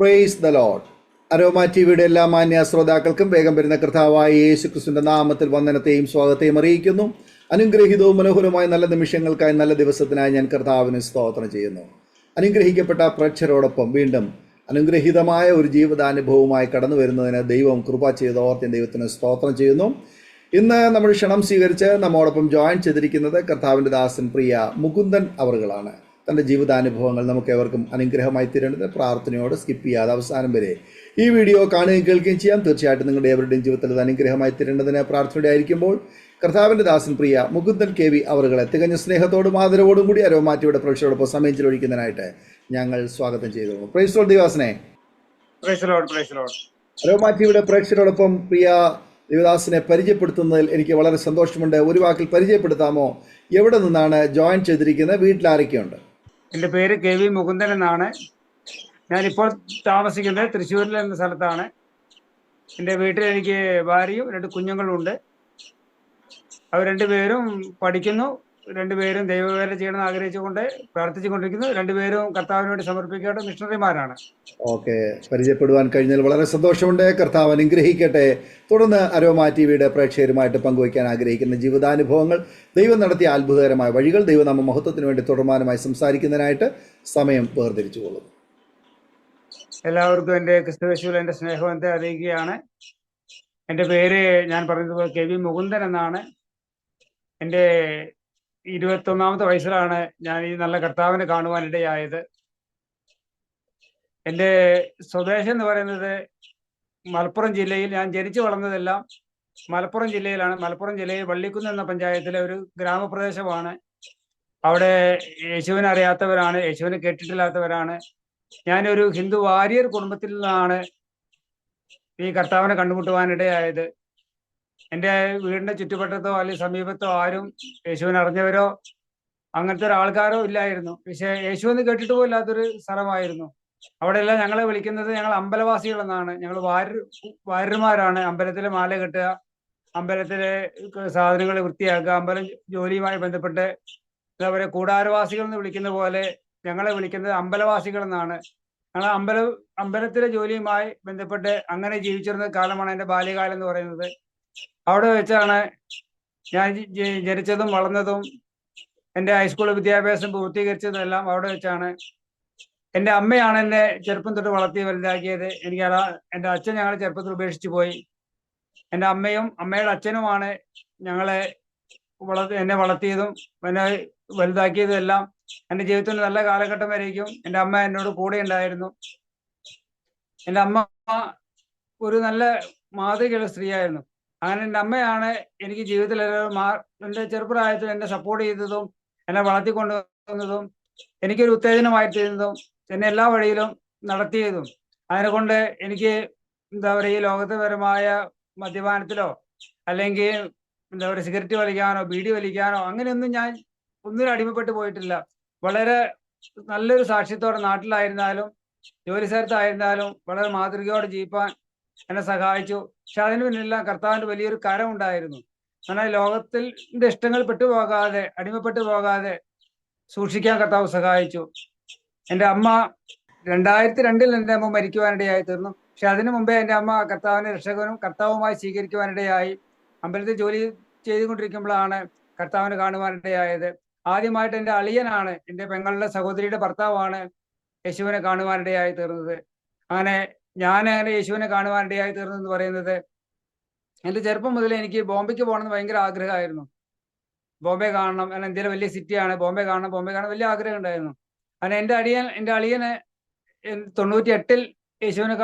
Praise the Lord. Aroma ടിവിയുടെ എല്ലാ മാന്യ ശ്രോതാക്കൾക്കും വേഗം വരുന്ന കർത്താവായ യേശു ക്രിസ്തുവിന്റെ നാമത്തിൽ വന്ദനത്തെയും സ്വാഗതത്തെയും അറിയിക്കുന്നു. അനുഗ്രഹീതവും മനോഹരമായ നല്ല നിമിഷങ്ങൾക്കായി, നല്ല ദിവസത്തിനായി ഞാൻ കർത്താവിന് സ്തോത്രം ചെയ്യുന്നു. അനുഗ്രഹിക്കപ്പെട്ട പ്രേക്ഷകരോടൊപ്പം വീണ്ടും അനുഗ്രഹീതമായ ഒരു ജീവിതാനുഭവവുമായി കടന്നു വരുന്നതിന് ദൈവം കൃപ ചെയ്തോർത്ത് ദൈവത്തിന് സ്തോത്രം ചെയ്യുന്നു. ഇന്ന് നമ്മൾ ക്ഷണം സ്വീകരിച്ച് നമ്മോടൊപ്പം ജോയിൻ ചെയ്തിരിക്കുന്നത് കർത്താവിൻ്റെ ദാസൻ പ്രിയ മുകുന്ദൻ അവറുകളാണ്. തൻ്റെ ജീവിതാനുഭവങ്ങൾ നമുക്ക് ഏവർക്കും അനുഗ്രഹമായി തീരേണ്ടത് പ്രാർത്ഥനയോട് സ്കിപ്പ് ചെയ്യാതെ അവസാനം വരെ ഈ വീഡിയോ കാണുകയും കേൾക്കുകയും ചെയ്യാം. തീർച്ചയായിട്ടും നിങ്ങളുടെ ഏവരുടെയും ജീവിതത്തിൽ അത് അനുഗ്രഹമായി തീരേണ്ടതിന് പ്രാർത്ഥനയോടെ ആയിരിക്കുമ്പോൾ കർത്താവിൻ്റെ ദാസൻ പ്രിയ മുകുന്ദൻ KV അവറുകളെ തികഞ്ഞ സ്നേഹത്തോടും ആദരവോടും കൂടി അരോമ ടിവിയുടെ പ്രേക്ഷകരോടൊപ്പം സമയം ചെലവഴിക്കുന്നതിനായിട്ട് ഞങ്ങൾ സ്വാഗതം ചെയ്തു. Praise Lord ദേവാസനെ. അരോമ ടിവിയുടെ പ്രേക്ഷകരോടൊപ്പം പ്രിയ ദേവദാസിനെ പരിചയപ്പെടുത്തുന്നതിൽ എനിക്ക് വളരെ സന്തോഷമുണ്ട്. ഒരു വാക്കിൽ പരിചയപ്പെടുത്താമോ? എവിടെ നിന്നാണ് ജോയിൻ ചെയ്തിരിക്കുന്നത്? വീട്ടിൽ ആരൊക്കെയുണ്ട്? എൻ്റെ പേര് KV മുകുന്ദൻ എന്നാണ്. ഞാനിപ്പോൾ താമസിക്കുന്നത് തൃശ്ശൂരിൽ എന്ന സ്ഥലത്താണ്. എൻ്റെ വീട്ടിൽ എനിക്ക് ഭാര്യയും 2 കുഞ്ഞുങ്ങളുണ്ട്. അവർ 2 പേരും പഠിക്കുന്നു. 2 പേരും ദൈവവേല ചെയ്യണമെന്ന് ആഗ്രഹിച്ചുകൊണ്ട് പ്രാർത്ഥിച്ചുകൊണ്ടിരിക്കുന്നു. 2 പേരും കർത്താവിന് വേണ്ടി സമർപ്പിക്കേണ്ട മിഷണറിമാരാണ്. ഓക്കെ, പരിചയപ്പെടുവാൻ കഴിഞ്ഞാൽ വളരെ സന്തോഷമുണ്ട്. കർത്താവ് അനുഗ്രഹിക്കട്ടെ. തുടർന്ന് അരോമ ടിവിയുടെ പ്രേക്ഷകരുമായിട്ട് പങ്കുവയ്ക്കാൻ ആഗ്രഹിക്കുന്ന ജീവിതാനുഭവങ്ങൾ, ദൈവം നടത്തിയ അത്ഭുതകരമായ വഴികൾ, ദൈവനാമ മഹത്വത്തിന് വേണ്ടി തുടർമാനമായി സംസാരിക്കുന്നതിനായിട്ട് സമയം വേർതിരിച്ചുകൊള്ളുന്നു. എല്ലാവർക്കും എൻ്റെ ക്രിസ്തുയേശുവിൽ എൻ്റെ സ്നേഹബന്ധത്തെ അറിയിക്കുകയാണ്. എൻ്റെ പേര് ഞാൻ പറഞ്ഞതുപോലെ KV മുകുന്ദൻ എന്നാണ്. എൻ്റെ 21ാമത്തെ വയസ്സിലാണ് ഞാൻ ഈ നല്ല കർത്താവിനെ കാണുവാനിടയായത്. എൻ്റെ സ്വദേശം എന്ന് പറയുന്നത് മലപ്പുറം ജില്ലയിൽ. ഞാൻ ജനിച്ചു വളർന്നതെല്ലാം മലപ്പുറം ജില്ലയിലാണ്. മലപ്പുറം ജില്ലയിൽ വള്ളിക്കുന്ന് എന്ന പഞ്ചായത്തിലെ ഒരു ഗ്രാമപ്രദേശമാണ്. അവിടെ യേശുവിനെ അറിയാത്തവരാണ്, യേശുവിനെ കേട്ടിട്ടില്ലാത്തവരാണ്. ഞാനൊരു ഹിന്ദു വാരിയർ കുടുംബത്തിൽ നിന്നാണ് ഈ കർത്താവിനെ കണ്ടുമുട്ടുവാനിടയായത്. എൻ്റെ വീടിൻ്റെ ചുറ്റുവട്ടത്തോ അല്ലെങ്കിൽ സമീപത്തോ ആരും യേശുവിനെ അറിഞ്ഞവരോ അങ്ങനത്തെ ഒരു ആൾക്കാരോ ഇല്ലായിരുന്നു. പക്ഷേ യേശുവെന്ന് കേട്ടിട്ട് പോലില്ലാത്തൊരു സ്ഥലമായിരുന്നു. അവിടെയെല്ലാം ഞങ്ങളെ വിളിക്കുന്നത് ഞങ്ങൾ അമ്പലവാസികൾ എന്നാണ്. ഞങ്ങൾ വാര്യന്മാരാണ്. അമ്പലത്തിലെ മാല കെട്ടുക, അമ്പലത്തിലെ സാധനങ്ങൾ വൃത്തിയാക്കുക, അമ്പലം ജോലിയുമായി ബന്ധപ്പെട്ട് എന്താ പറയുക, കൂടാരവാസികൾ എന്ന് വിളിക്കുന്ന പോലെ ഞങ്ങളെ വിളിക്കുന്നത് അമ്പലവാസികൾ എന്നാണ്. ഞങ്ങൾ അമ്പലത്തിലെ ജോലിയുമായി ബന്ധപ്പെട്ട് അങ്ങനെ ജീവിച്ചിരുന്ന കാലമാണ് എൻ്റെ ബാല്യകാലം എന്ന് പറയുന്നത്. അവിടെ വെച്ചാണ് ഞാൻ ജനിച്ചതും വളർന്നതും. എൻ്റെ ഹൈസ്കൂൾ വിദ്യാഭ്യാസം പൂർത്തീകരിച്ചതും എല്ലാം അവിടെ വെച്ചാണ്. എൻ്റെ അമ്മയാണ് എന്നെ ചെറുപ്പം തൊട്ട് വളർത്തി വലുതാക്കിയത്. എൻ്റെ അച്ഛൻ ഞങ്ങളെ ചെറുപ്പത്തിൽ ഉപേക്ഷിച്ചു പോയി. എൻ്റെ അമ്മയും അമ്മയുടെ അച്ഛനുമാണ് എന്നെ വളർത്തിയതും എന്നെ വലുതാക്കിയതും എല്ലാം. എൻ്റെ ജീവിതത്തിൽ നല്ല കാലഘട്ടം വരേക്കും എൻ്റെ അമ്മ എന്നോട് കൂടെ ഉണ്ടായിരുന്നു. എൻ്റെ അമ്മ ഒരു നല്ല മാതൃകയുള്ള സ്ത്രീയായിരുന്നു. അങ്ങനെ എൻ്റെ അമ്മയാണ് എനിക്ക് ജീവിതത്തിൽ എൻ്റെ ചെറുപ്രായത്തിൽ എന്നെ സപ്പോർട്ട് ചെയ്തതും എന്നെ വളർത്തിക്കൊണ്ടുവന്നതും എനിക്കൊരു ഉത്തേജനമായി തീരുന്നതും എന്നെ എല്ലാ വഴിയിലും നടത്തിയതും. അതിനെക്കൊണ്ട് എനിക്ക് എന്താ പറയുക, ഈ ലോകത്തെപരമായ മദ്യപാനത്തിലോ അല്ലെങ്കിൽ എന്താ പറയുക സിഗരറ്റ് വലിക്കാനോ ബീഡി വലിക്കാനോ അങ്ങനെയൊന്നും ഞാൻ ഒന്നിനും അടിമപ്പെട്ടു പോയിട്ടില്ല. വളരെ നല്ലൊരു സാക്ഷ്യത്തോടെ നാട്ടിലായിരുന്നാലും ജോലി സ്ഥലത്തായിരുന്നാലും വളരെ മാതൃകയോടെ ജീവിപ്പാൻ എന്നെ സഹായിച്ചു. പക്ഷെ അതിന് പിന്നിലെല്ലാം കർത്താവിൻ്റെ വലിയൊരു കരം ഉണ്ടായിരുന്നു. എന്നാൽ ലോകത്തിൻ്റെ ഇഷ്ടങ്ങൾ പെട്ടുപോകാതെ, അടിമപ്പെട്ടു പോകാതെ സൂക്ഷിക്കാൻ കർത്താവ് സഹായിച്ചു. എൻ്റെ അമ്മ 2002 എൻ്റെ അമ്മ മരിക്കുവാനിടയായി തീർന്നു. പക്ഷെ അതിനു മുമ്പേ എൻ്റെ അമ്മ കർത്താവിനെ രക്ഷകനും കർത്താവുമായി സ്വീകരിക്കുവാനിടയായി. അമ്പലത്തിൽ ജോലി ചെയ്തുകൊണ്ടിരിക്കുമ്പോഴാണ് കർത്താവിനെ കാണുവാനിടയായത്. ആദ്യമായിട്ട് എൻ്റെ അളിയനാണ്, എൻ്റെ പെങ്ങളുടെ സഹോദരിയുടെ ഭർത്താവാണ് യേശുവിനെ കാണുവാനിടയായി തീർന്നത്. അങ്ങനെ യേശുവിനെ കാണുവാനിടയായി തീർന്നതെന്ന് പറയുന്നത്, എൻ്റെ ചെറുപ്പം മുതലേ എനിക്ക് ബോംബെക്ക് പോകണമെന്ന് ഭയങ്കര ആഗ്രഹമായിരുന്നു. ബോംബെ കാണണം, അല്ലെങ്കിൽ ഇന്ത്യയിലെ വലിയ സിറ്റിയാണ്, ബോംബെ കാണണം വലിയ ആഗ്രഹം ഉണ്ടായിരുന്നു. അങ്ങനെ എൻ്റെ അളിയനെ 98 യേശുവിനെ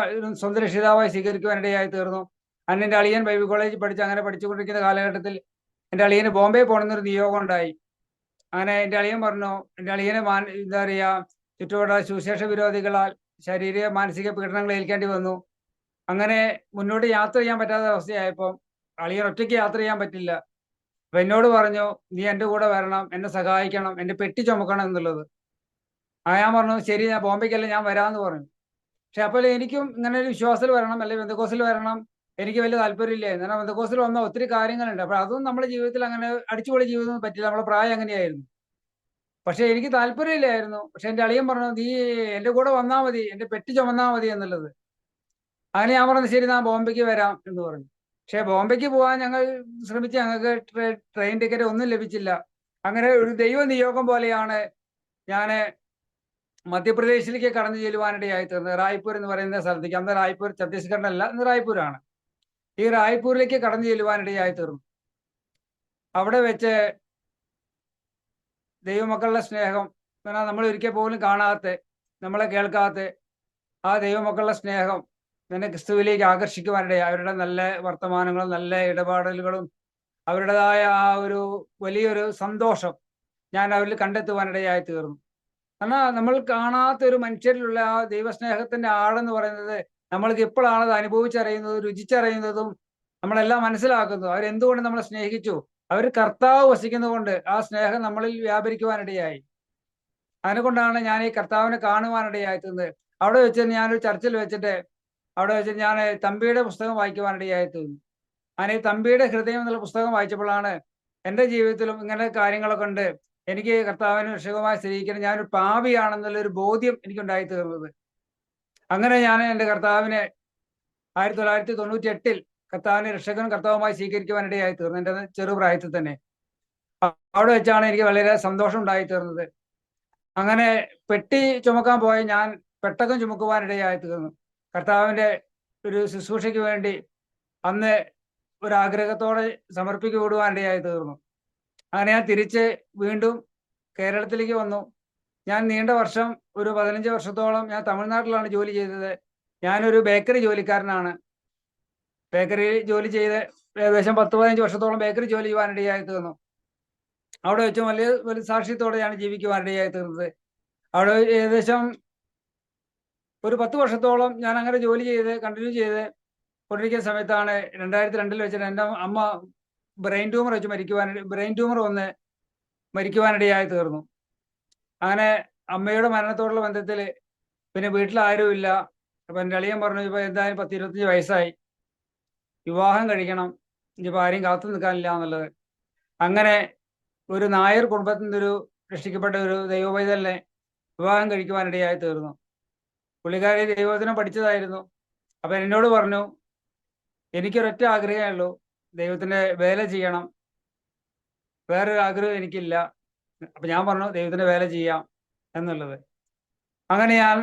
സ്വന്തം രക്ഷിതാവായി സ്വീകരിക്കുവാനിടയായി തീർന്നു. അങ്ങനെ എൻ്റെ അളിയൻ ബൈബിൾ കോളേജിൽ അങ്ങനെ പഠിച്ചുകൊണ്ടിരിക്കുന്ന കാലഘട്ടത്തിൽ എൻ്റെ അളിയന് ബോംബെ പോകണമെന്നൊരു നിയോഗം ഉണ്ടായി. അങ്ങനെ എൻ്റെ അളിയൻ പറഞ്ഞു, എൻ്റെ അളിയനെ എന്താ പറയുക, ചുറ്റുപാട് സുവിശേഷ വിരോധികളാൽ ശാരീരിക മാനസിക പീഡനങ്ങൾ ഏൽക്കേണ്ടി വന്നു. അങ്ങനെ മുന്നോട്ട് യാത്ര ചെയ്യാൻ പറ്റാത്ത അവസ്ഥയായപ്പോൾ അളിയൻ ഒറ്റയ്ക്ക് യാത്ര ചെയ്യാൻ പറ്റില്ല. അപ്പൊ എന്നോട് പറഞ്ഞു, നീ എൻ്റെ കൂടെ വരണം, എന്നെ സഹായിക്കണം, എൻ്റെ പെട്ടി ചുമക്കണം എന്നുള്ളത്. ഞാൻ പറഞ്ഞു, ശരി, ഞാൻ ബോംബെക്കല്ല, ഞാൻ വരാമെന്ന് പറഞ്ഞു. പക്ഷെ അപ്പോൾ എനിക്കും ഇങ്ങനെ ഒരു വിശ്വാസത്തിൽ വരണം, അല്ലെങ്കിൽ ബന്ധക്കോസിൽ വരണം, എനിക്ക് വലിയ താല്പര്യമില്ലായിരുന്നു. കാരണം ബന്ധക്കോസിൽ വന്ന ഒത്തിരി കാര്യങ്ങളുണ്ട്. അപ്പൊ അതൊന്നും നമ്മുടെ ജീവിതത്തിൽ അങ്ങനെ അടിച്ചുപൊളി ജീവിതം പറ്റില്ല. നമ്മുടെ പ്രായം അങ്ങനെയായിരുന്നു. പക്ഷെ എനിക്ക് താല്പര്യമില്ലായിരുന്നു. പക്ഷെ എൻ്റെ അളിയൻ പറഞ്ഞു, നീ എൻ്റെ കൂടെ വന്നാൽ മതി, എൻ്റെ പെറ്റി ചുമന്നാൽ മതി എന്നുള്ളത്. അങ്ങനെ ഞാൻ പറഞ്ഞു, ശരി, ഞാൻ ബോംബെക്ക് വരാം എന്ന് പറഞ്ഞു. പക്ഷെ ബോംബെക്ക് പോകാൻ ഞങ്ങൾ ശ്രമിച്ച് ഞങ്ങൾക്ക് ട്രെയിൻ ടിക്കറ്റ് ഒന്നും ലഭിച്ചില്ല. അങ്ങനെ ഒരു ദൈവ നിയോഗം പോലെയാണ് ഞാൻ മധ്യപ്രദേശിലേക്ക് കടന്നു ചെല്ലുവാനിടയായി തീർന്നത്. റായ്പൂർ എന്ന് പറയുന്ന സ്ഥലത്തേക്ക്. അന്ന് റായ്പൂർ ഛത്തീസ്ഗഡിലല്ല, ഇന്ന് റായ്പൂരാണ്. ഈ റായ്പൂരിലേക്ക് കടന്നു ചെല്ലുവാനിടയായി തീർന്നു. അവിടെ വെച്ച് ദൈവമക്കളുടെ സ്നേഹം, നമ്മൾ ഒരിക്കൽ പോലും കാണാത്ത, നമ്മളെ കേൾക്കാത്ത ആ ദൈവമക്കളുടെ സ്നേഹം എന്നെ ക്രിസ്തുവിലേക്ക് ആകർഷിക്കുവാനിടയായി. അവരുടെ നല്ല വർത്തമാനങ്ങളും നല്ല ഇടപാടലുകളും അവരുടേതായ ആ ഒരു വലിയൊരു സന്തോഷം ഞാൻ അവരിൽ കണ്ടെത്തുവാനിടയായി തീർന്നു. എന്നാൽ നമ്മൾ കാണാത്ത ഒരു മനുഷ്യരിലുള്ള ആ ദൈവസ്നേഹത്തിന്റെ ആഴെന്ന് പറയുന്നത് നമ്മൾക്ക് ഇപ്പോഴാണ് അത് അനുഭവിച്ചറിയുന്നതും രുചിച്ചറിയുന്നതും നമ്മളെല്ലാം മനസ്സിലാക്കുന്നത്. അവരെന്തുകൊണ്ട് നമ്മളെ സ്നേഹിച്ചു? അവർ കർത്താവ് വസിക്കുന്നതുകൊണ്ട് ആ സ്നേഹം നമ്മളിൽ വ്യാപരിക്കുവാനിടയായി. അതിനെക്കൊണ്ടാണ് ഞാൻ ഈ കർത്താവിനെ കാണുവാനിടയായി തീർന്നത്. അവിടെ വെച്ച് ഞാനൊരു ചർച്ചിൽ വെച്ചിട്ട് അവിടെ വെച്ച് ഞാൻ തമ്പിയുടെ പുസ്തകം വായിക്കുവാനിടയായി തീർന്നു. ഞാൻ ഈ തമ്പിയുടെ ഹൃദയം എന്നുള്ള പുസ്തകം വായിച്ചപ്പോഴാണ് എൻ്റെ ജീവിതത്തിലും ഇങ്ങനെ കാര്യങ്ങളൊക്കെ ഉണ്ട്, എനിക്ക് കർത്താവിന് രക്ഷകമായി സ്ഥിരീകരിക്കണം, ഞാനൊരു പാപിയാണെന്നുള്ളൊരു ബോധ്യം എനിക്കുണ്ടായി തീർന്നത്. അങ്ങനെ ഞാൻ എൻ്റെ കർത്താവിനെ 1998 കർത്താവിനെ രക്ഷകനും കർത്താവുമായി സ്വീകരിക്കുവാനിടയായി തീർന്നു, എൻ്റെ ചെറുപ്രായത്തിൽ തന്നെ. അവിടെ വെച്ചാണ് എനിക്ക് വളരെ സന്തോഷം ഉണ്ടായി തീർന്നത്. അങ്ങനെ പെട്ടി ചുമക്കാൻ പോയ ഞാൻ പെട്ടകം ചുമക്കുവാനിടയായി തീർന്നു. കർത്താവിൻ്റെ ഒരു ശുശ്രൂഷയ്ക്ക് വേണ്ടി അന്ന് ഒരാഗ്രഹത്തോടെ സമർപ്പിക്കപ്പെടുവാനിടയായി തീർന്നു. അങ്ങനെ ഞാൻ തിരിച്ച് വീണ്ടും കേരളത്തിലേക്ക് വന്നു. ഞാൻ നീണ്ട വർഷം, ഒരു 15 വർഷത്തോളം ഞാൻ തമിഴ്നാട്ടിലാണ് ജോലി ചെയ്തത്. ഞാനൊരു ബേക്കറി ജോലിക്കാരനാണ്. ബേക്കറി ജോലി ചെയ്ത് ഏകദേശം 10-15 വർഷത്തോളം ബേക്കറി ജോലി ചെയ്യുവാനിടയായി തീർന്നു. അവിടെ വെച്ചും വലിയ വലിയ സാക്ഷ്യത്തോടെയാണ് ജീവിക്കുവാനിടയായി തീർന്നത്. അവിടെ ഏകദേശം ഒരു 10 വർഷത്തോളം ഞാൻ അങ്ങനെ ജോലി ചെയ്ത് കണ്ടിന്യൂ ചെയ്ത് കൊണ്ടിരിക്കുന്ന സമയത്താണ് 2002 വെച്ചിട്ട് എൻ്റെ അമ്മ ബ്രെയിൻ ട്യൂമർ വന്ന് മരിക്കുവാനിടയായി തീർന്നു. അങ്ങനെ അമ്മയുടെ മരണത്തോടുള്ള ബന്ധത്തിൽ പിന്നെ വീട്ടിൽ ആരുമില്ല. അപ്പം എൻ്റെ അളിയൻ പറഞ്ഞു, ഇപ്പോൾ എന്തായാലും 10-25 വയസ്സായി, വിവാഹം കഴിക്കണം, ഇനിയിപ്പോൾ ആരെയും കാത്തു നിൽക്കാനില്ല എന്നുള്ളത്. അങ്ങനെ ഒരു നായർ കുടുംബത്തിൽ നിന്നൊരു രക്ഷിക്കപ്പെട്ട ഒരു ദൈവവൈതലിനെ വിവാഹം കഴിക്കുവാനിടയായി തീർന്നു. പുള്ളിക്കാരി ദൈവവചനം പഠിച്ചതായിരുന്നു. അപ്പം എന്നോട് പറഞ്ഞു, എനിക്കൊരൊറ്റ ആഗ്രഹമേ ഉള്ളൂ, ദൈവത്തിൻ്റെ വേല ചെയ്യണം, വേറൊരു ആഗ്രഹം എനിക്കില്ല. അപ്പം ഞാൻ പറഞ്ഞു, ദൈവത്തിൻ്റെ വേല ചെയ്യാം എന്നുള്ളത്. അങ്ങനെ ഞാൻ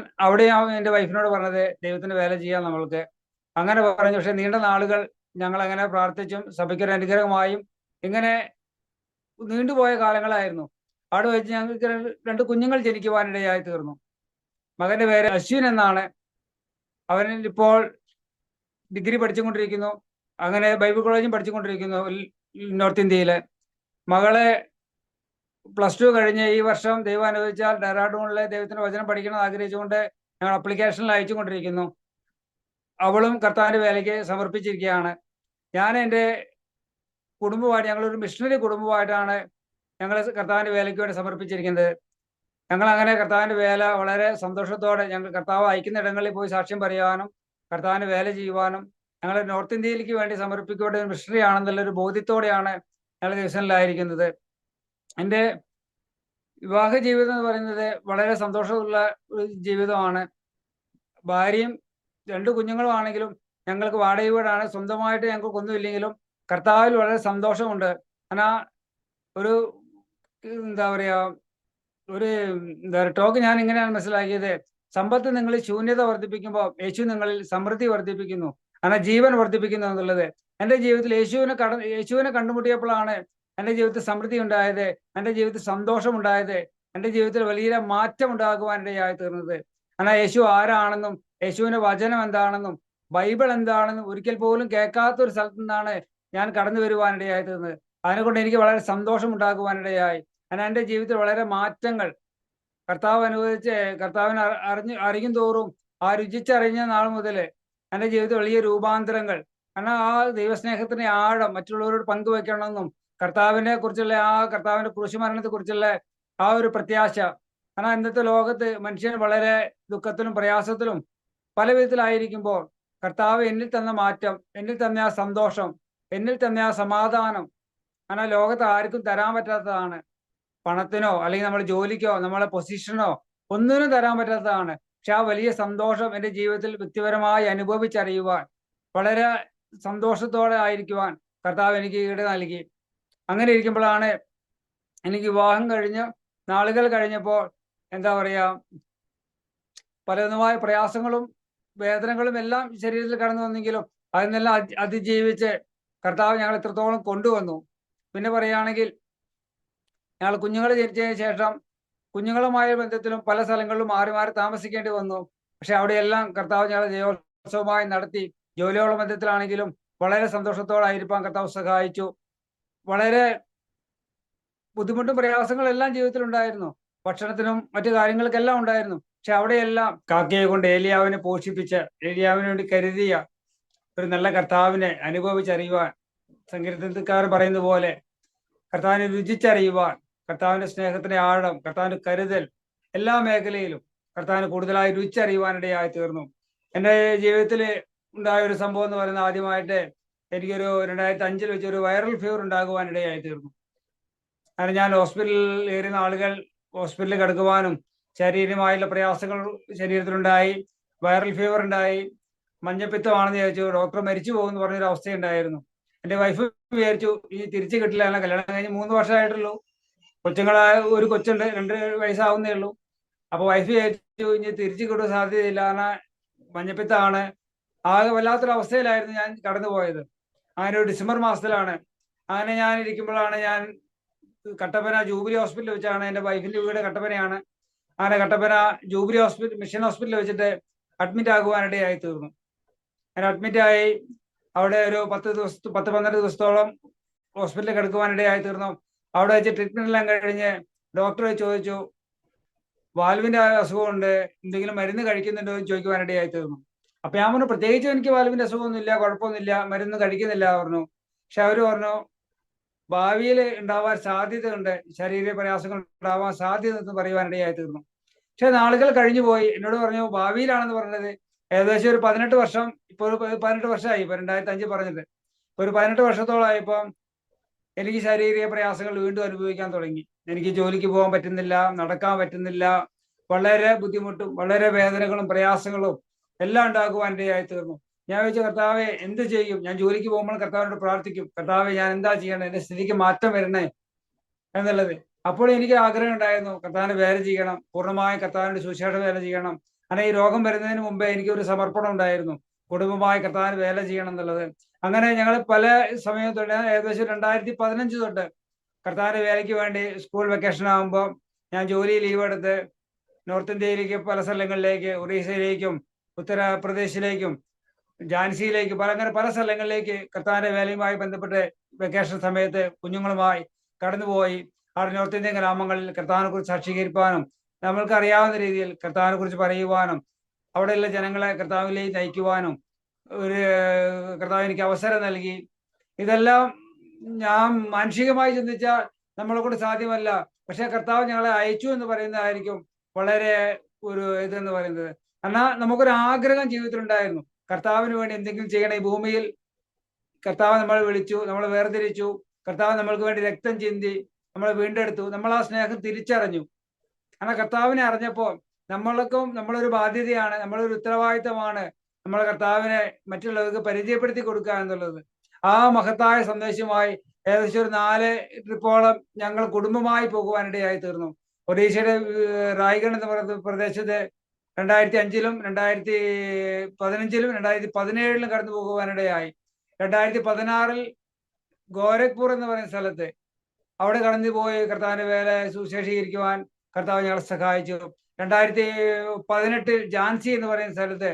എൻ്റെ വൈഫിനോട് പറഞ്ഞത്, ദൈവത്തിൻ്റെ വേല ചെയ്യാം നമ്മൾക്ക്. അങ്ങനെ പറഞ്ഞു. പക്ഷെ നീണ്ട നാളുകൾ ഞങ്ങൾ അങ്ങനെ പ്രാർത്ഥിച്ചും സഭയ്ക്കൊരു അനുഗ്രഹമായും ഇങ്ങനെ നീണ്ടുപോയ കാലങ്ങളായിരുന്നു. അവിടെ വെച്ച് ഞങ്ങൾക്ക് 2 കുഞ്ഞുങ്ങൾ ജനിക്കുവാനിടയായി തീർന്നു. മകന്റെ പേര് അശ്വിൻ എന്നാണ്. അവൻ ഇപ്പോൾ ഡിഗ്രി പഠിച്ചുകൊണ്ടിരിക്കുന്നു. അങ്ങനെ ബൈബിൾ കോളേജും പഠിച്ചുകൊണ്ടിരിക്കുന്നു നോർത്ത് ഇന്ത്യയില്. മകളെ +2 കഴിഞ്ഞ് ഈ വർഷം ദൈവം അനുവദിച്ചാൽ ഡെറാഡൂണിലെ ദൈവത്തിന്റെ വചനം പഠിക്കണം ആഗ്രഹിച്ചുകൊണ്ട് ഞങ്ങൾ അപ്ലിക്കേഷനിൽ അയച്ചുകൊണ്ടിരിക്കുന്നു. അവളും കർത്താവിന്റെ വേലയ്ക്ക് സമർപ്പിച്ചിരിക്കുകയാണ്. ഞാൻ എൻ്റെ കുടുംബമായിട്ട്, ഞങ്ങളൊരു മിഷണറി കുടുംബമായിട്ടാണ് ഞങ്ങൾ കർത്താവിന്റെ വേലയ്ക്ക് വേണ്ടി സമർപ്പിച്ചിരിക്കുന്നത്. ഞങ്ങൾ അങ്ങനെ കർത്താവിന്റെ വേല വളരെ സന്തോഷത്തോടെ, ഞങ്ങൾ കർത്താവ് അയക്കുന്ന ഇടങ്ങളിൽ പോയി സാക്ഷ്യം പറയാനും കർത്താവിന്റെ വേല ചെയ്യുവാനും ഞങ്ങൾ നോർത്ത് ഇന്ത്യയിലേക്ക് വേണ്ടി സമർപ്പിക്കേണ്ട ഒരു മിഷണറി ആണെന്നുള്ളൊരു ബോധ്യത്തോടെയാണ് ഞങ്ങൾ ദിവസങ്ങളിലായിരിക്കുന്നത്. എൻ്റെ വിവാഹ ജീവിതം എന്ന് പറയുന്നത് വളരെ സന്തോഷമുള്ള ഒരു ജീവിതമാണ്. ഭാര്യയും 2 കുഞ്ഞുങ്ങളും ആണെങ്കിലും ഞങ്ങൾക്ക് വാടക വീടാണ്. സ്വന്തമായിട്ട് ഞങ്ങൾക്കൊന്നുമില്ലെങ്കിലും കർത്താവിൽ വളരെ സന്തോഷമുണ്ട്. കാരണം ഒരു എന്താ പറയുക, ഒരു ടോക്ക് ഞാൻ ഇങ്ങനെയാണ് മനസ്സിലാക്കിയത്, സമ്പത്ത് നിങ്ങളിൽ ശൂന്യത വർദ്ധിപ്പിക്കുമ്പോൾ യേശു നിങ്ങളിൽ സമൃദ്ധി വർദ്ധിപ്പിക്കുന്നു, അങ്ങനെ ജീവൻ വർദ്ധിപ്പിക്കുന്നു എന്നുള്ളത്. എൻ്റെ ജീവിതത്തിൽ യേശുവിനെ കണ്ടുമുട്ടിയപ്പോഴാണ് എൻ്റെ ജീവിതത്തിൽ സമൃദ്ധി ഉണ്ടായത്, എൻ്റെ ജീവിതത്തിൽ സന്തോഷമുണ്ടായത്, എൻ്റെ ജീവിതത്തിൽ വലിയ മാറ്റം ഉണ്ടാകുവാനിടയായി തീർന്നത്. എന്നാൽ യേശു ആരാണെന്നും യേശുവിന്റെ വചനം എന്താണെന്നും ബൈബിൾ എന്താണെന്നും ഒരിക്കൽ പോലും കേൾക്കാത്ത ഒരു സ്ഥലത്തു നിന്നാണ് ഞാൻ കടന്നു വരുവാനിടയായി തീർന്നത്. അതിനെക്കൊണ്ട് എനിക്ക് വളരെ സന്തോഷം ഉണ്ടാകുവാനിടയായി. എന്നാൽ എൻ്റെ ജീവിതത്തിൽ വളരെ മാറ്റങ്ങൾ കർത്താവ് അനുവദിച്ച് കർത്താവിനെ അറിയും തോറും ആ രുചിച്ചറിഞ്ഞ നാൾ മുതൽ എൻ്റെ ജീവിതത്തിൽ വലിയ രൂപാന്തരങ്ങൾ. കാരണം ആ ദൈവസ്നേഹത്തിന്റെ ആഴം മറ്റുള്ളവരോട് പങ്കുവെക്കണമെന്നും കർത്താവിന്റെ കുരിശുമരണത്തെ കുറിച്ചുള്ള ആ ഒരു പ്രത്യാശ. കാരണം ഇന്നത്തെ ലോകത്ത് മനുഷ്യൻ വളരെ ദുഃഖത്തിലും പ്രയാസത്തിലും പല വിധത്തിലായിരിക്കുമ്പോൾ കർത്താവ് എന്നിൽ തന്ന മാറ്റം, എന്നിൽ തന്ന ആ സന്തോഷം, എന്നിൽ തന്ന ആ സമാധാനം, കാരണം ലോകത്ത് ആർക്കും തരാൻ പറ്റാത്തതാണ്. പണത്തിനോ അല്ലെങ്കിൽ നമ്മുടെ ജോലിക്കോ നമ്മളെ പൊസിഷനോ ഒന്നിനും തരാൻ പറ്റാത്തതാണ്. പക്ഷെ ആ വലിയ സന്തോഷം എൻ്റെ ജീവിതത്തിൽ വ്യക്തിപരമായി അനുഭവിച്ചറിയുവാൻ, വളരെ സന്തോഷത്തോടെ ആയിരിക്കുവാൻ കർത്താവ് എനിക്ക് ഈട് നൽകി. അങ്ങനെ ഇരിക്കുമ്പോഴാണ് എനിക്ക് വിവാഹം കഴിഞ്ഞ് നാളുകൾ കഴിഞ്ഞപ്പോൾ എന്താ പറയാ, പലവിധമായ പ്രയാസങ്ങളും വേദനകളും എല്ലാം ശരീരത്തിൽ കടന്നു വന്നെങ്കിലും അതിനെല്ലാം അതിജീവിച്ച് കർത്താവ് ഞങ്ങൾ എത്രത്തോളം കൊണ്ടുവന്നു. പിന്നെ പറയുകയാണെങ്കിൽ ഞങ്ങൾ കുഞ്ഞുങ്ങൾ ജനിച്ചതിന് ശേഷം കുഞ്ഞുങ്ങളുമായ ബന്ധത്തിലും പല സ്ഥലങ്ങളിലും മാറി മാറി താമസിക്കേണ്ടി വന്നു. പക്ഷെ അവിടെയെല്ലാം കർത്താവ് ഞങ്ങളെ ജയോത്സവമായി നടത്തി. ജോലിയോളം ബന്ധത്തിലാണെങ്കിലും വളരെ സന്തോഷത്തോടായിരിക്കാൻ കർത്താവ് സഹായിച്ചു. വളരെ ബുദ്ധിമുട്ടും പ്രയാസങ്ങളും എല്ലാം ജീവിതത്തിൽ ഉണ്ടായിരുന്നു. ഭക്ഷണത്തിനും മറ്റു കാര്യങ്ങൾക്കെല്ലാം ഉണ്ടായിരുന്നു. പക്ഷെ അവിടെയെല്ലാം കാക്കയെ കൊണ്ട് ഏലിയാവിനെ പോഷിപ്പിച്ച് ഏലിയാവിന് വേണ്ടി കരുതിയ ഒരു നല്ല കർത്താവിനെ അനുഭവിച്ചറിയുവാൻ, സങ്കീർത്തനക്കാരൻ പറയുന്ന പോലെ കർത്താവിനെ രുചിച്ചറിയുവാൻ, കർത്താവിന്റെ സ്നേഹത്തിന്റെ ആഴം, കർത്താവിന്റെ കരുതൽ എല്ലാ മേഖലയിലും കർത്താവിന് കൂടുതലായി രുചിച്ചറിയുവാനിടയായി തീർന്നു. എൻ്റെ ജീവിതത്തിൽ ഉണ്ടായ ഒരു സംഭവം എന്ന് പറയുന്നത്, ആദ്യമായിട്ട് എനിക്കൊരു 2005 വെച്ചൊരു വൈറൽ ഫീവർ ഉണ്ടാകുവാനിടയായി തീർന്നു. അങ്ങനെ ഞാൻ ഹോസ്പിറ്റലിൽ ഏറുന്ന ആളുകൾ ഹോസ്പിറ്റലിൽ കിടക്കുവാനും ശാരീരികമായുള്ള പ്രയാസങ്ങൾ ശരീരത്തിലുണ്ടായി. വൈറൽ ഫീവർ ഉണ്ടായി. മഞ്ഞപ്പിത്തമാണെന്ന് ചോദിച്ചു. ഡോക്ടർ മരിച്ചു പോകുമെന്ന് പറഞ്ഞൊരു അവസ്ഥയുണ്ടായിരുന്നു. എൻ്റെ വൈഫ് വിചാരിച്ചു ഇനി തിരിച്ചു കിട്ടില്ല. എന്നാൽ കല്യാണം കഴിഞ്ഞ് 3 വർഷമായിട്ടുള്ളൂ. കൊച്ചുങ്ങളായ ഒരു കൊച്ചുണ്ട്, 2 വയസ്സാവുന്നേ ഉള്ളൂ. അപ്പൊ വൈഫ് വിചാരിച്ചു ഇനി തിരിച്ചു കിട്ടാൻ സാധ്യതയില്ല, കാരണം മഞ്ഞപ്പിത്തമാണ്. ആകെ വല്ലാത്തൊരു അവസ്ഥയിലായിരുന്നു ഞാൻ കടന്നുപോയത്. അങ്ങനെ ഒരു ഡിസംബർ മാസത്തിലാണ്. അങ്ങനെ ഞാൻ ഇരിക്കുമ്പോഴാണ് ഞാൻ കട്ടപ്പന ജൂബിലി ഹോസ്പിറ്റലിൽ വെച്ചാണ്, എൻ്റെ വൈഫിന്റെ വീട് കട്ടപ്പനയാണ്. അങ്ങനെ കട്ടപ്പന ജൂബിലി ഹോസ്പിറ്റൽ, മിഷൻ ഹോസ്പിറ്റലിൽ വെച്ചിട്ട് അഡ്മിറ്റ് ആകുവാനിടയായി തീർന്നു. അങ്ങനെ അഡ്മിറ്റായി അവിടെ ഒരു 10-12 ദിവസത്തോളം ഹോസ്പിറ്റലിൽ കിടക്കുവാനിടയായി തീർന്നു. അവിടെ വെച്ച് ട്രീറ്റ്മെന്റ് എല്ലാം കഴിഞ്ഞ് ഡോക്ടർ ചോദിച്ചു, വാൽവിന്റെ അസുഖമുണ്ട്, എന്തെങ്കിലും മരുന്ന് കഴിക്കുന്നുണ്ടോ എന്ന് ചോദിക്കുവാനിടയായി തീർന്നു. അപ്പൊ ഞാൻ പറഞ്ഞു, പ്രത്യേകിച്ച് എനിക്ക് വാൽവിന്റെ അസുഖമൊന്നുമില്ല, കുഴപ്പമൊന്നുമില്ല, മരുന്ന് കഴിക്കുന്നില്ല പറഞ്ഞു. പക്ഷെ അവര് പറഞ്ഞു, ഭാവിയിൽ ഉണ്ടാവാൻ സാധ്യതയുണ്ട്, ശാരീരിക പ്രയാസങ്ങൾ ഉണ്ടാവാൻ സാധ്യത എന്ന് പറയുവാനിടയായി തീർന്നു. പക്ഷെ നാളുകൾ കഴിഞ്ഞു പോയി. എന്നോട് പറഞ്ഞു ഭാവിയിലാണെന്ന് പറഞ്ഞത്. ഏകദേശം ഒരു 18 വർഷം, ഇപ്പൊ ഒരു 18 വർഷമായി. ഇപ്പൊ 2005 പറഞ്ഞിട്ട് ഒരു 18 വർഷത്തോളായപ്പം എനിക്ക് ശാരീരിക പ്രയാസങ്ങൾ വീണ്ടും അനുഭവിക്കാൻ തുടങ്ങി. എനിക്ക് ജോലിക്ക് പോകാൻ പറ്റുന്നില്ല, നടക്കാൻ പറ്റുന്നില്ല. വളരെ ബുദ്ധിമുട്ടും വളരെ വേദനകളും പ്രയാസങ്ങളും എല്ലാം ഉണ്ടാകുവാനിടയായി തീർന്നു. ഞാൻ ചോദിച്ചു, കർത്താവെ എന്ത് ചെയ്യും? ഞാൻ ജോലിക്ക് പോകുമ്പോൾ കർത്താവിനോട് പ്രാർത്ഥിക്കും, കർത്താവെ ഞാൻ എന്താ ചെയ്യണേ, എന്റെ സ്ഥിതിക്ക് മാറ്റം വരണേ എന്നുള്ളത്. അപ്പോൾ എനിക്ക് ആഗ്രഹം ഉണ്ടായിരുന്നു കർത്താവിന്റെ വേല ചെയ്യണം, പൂർണ്ണമായും കർത്താവിന്റെ സുവിശേഷ വേല ചെയ്യണം. അങ്ങനെ ഈ രോഗം വരുന്നതിന് മുമ്പേ എനിക്കൊരു സമർപ്പണം ഉണ്ടായിരുന്നു, കുടുംബമായി കർത്താവിന് വേല ചെയ്യണം എന്നുള്ളത്. അങ്ങനെ ഞങ്ങൾ പല സമയത്തോടെ ഏകദേശം 2015 തൊട്ട് കർത്താവിന്റെ വേലയ്ക്ക് വേണ്ടി സ്കൂൾ വെക്കേഷൻ ആകുമ്പോൾ ഞാൻ ജോലി ലീവ് എടുത്ത് നോർത്ത് ഇന്ത്യയിലേക്ക് പല സ്ഥലങ്ങളിലേക്ക്, ഒറീസയിലേക്കും ഉത്തർപ്രദേശിലേക്കും ഝാൻസിയിലേക്കും അങ്ങനെ പല സ്ഥലങ്ങളിലേക്ക് കർത്താവിന്റെ വേലയുമായി ബന്ധപ്പെട്ട് വെക്കേഷൻ സമയത്ത് കുഞ്ഞുങ്ങളുമായി കടന്നുപോയി. അവിടെ നോർത്ത് ഇന്ത്യൻ ഗ്രാമങ്ങളിൽ കർത്താവിനെ കുറിച്ച് സാക്ഷീകരിക്കാനും നമ്മൾക്ക് അറിയാവുന്ന രീതിയിൽ കർത്താവിനെ കുറിച്ച് പറയുവാനും അവിടെയുള്ള ജനങ്ങളെ കർത്താവിലേക്ക് നയിക്കുവാനും ഒരു കർത്താവ് എനിക്ക് അവസരം നൽകി. ഇതെല്ലാം ഞാൻ മാനുഷികമായി ചിന്തിച്ചാൽ നമ്മളെ കൊണ്ട് സാധ്യമല്ല. പക്ഷെ കർത്താവ് ഞങ്ങളെ അയച്ചു എന്ന് പറയുന്നതായിരിക്കും വളരെ ഒരു ഇതെന്ന് പറയുന്നത്. എന്നാൽ നമുക്കൊരു ആഗ്രഹം ജീവിതത്തിലുണ്ടായിരുന്നു, കർത്താവിന് വേണ്ടി എന്തെങ്കിലും ചെയ്യണം. ഈ ഭൂമിയിൽ കർത്താവ് നമ്മളെ വിളിച്ചു, നമ്മളെ വേർതിരിച്ചു. കർത്താവ് നമ്മൾക്ക് വേണ്ടി രക്തം ചിന്തി നമ്മളെ വീണ്ടെടുത്തു. നമ്മൾ ആ സ്നേഹം തിരിച്ചറിഞ്ഞു. അങ്ങനെ കർത്താവിനെ അറിഞ്ഞപ്പോൾ നമ്മൾക്കും നമ്മളൊരു ബാധ്യതയാണ്, നമ്മളൊരു ഉത്തരവാദിത്തമാണ് നമ്മളെ കർത്താവിനെ മറ്റുള്ളവർക്ക് പരിചയപ്പെടുത്തി കൊടുക്കുക എന്നുള്ളത്. ആ മഹത്തായ സന്ദേശമായി ഏകദേശം ഒരു 4 ട്രിപ്പോളം ഞങ്ങൾ കുടുംബമായി പോകുവാനിടയായി തീർന്നു. ഒഡീഷയുടെ റായ്ഗഡ് എന്ന് പറയുന്ന പ്രദേശത്ത് 2005-ലും 2015-ലും 2017-ലും കടന്നു പോകുവാനിടയായി. 2016-ൽ ഗോരഖ്പൂർ എന്ന് പറയുന്ന സ്ഥലത്ത് അവിടെ കടന്നുപോയി കർത്താവിന്റെ വേല സുശേഷീകരിക്കുവാൻ കർത്താവ് ഞങ്ങളെ സഹായിച്ചു. 2018 ഝാൻസി എന്ന് പറയുന്ന സ്ഥലത്ത്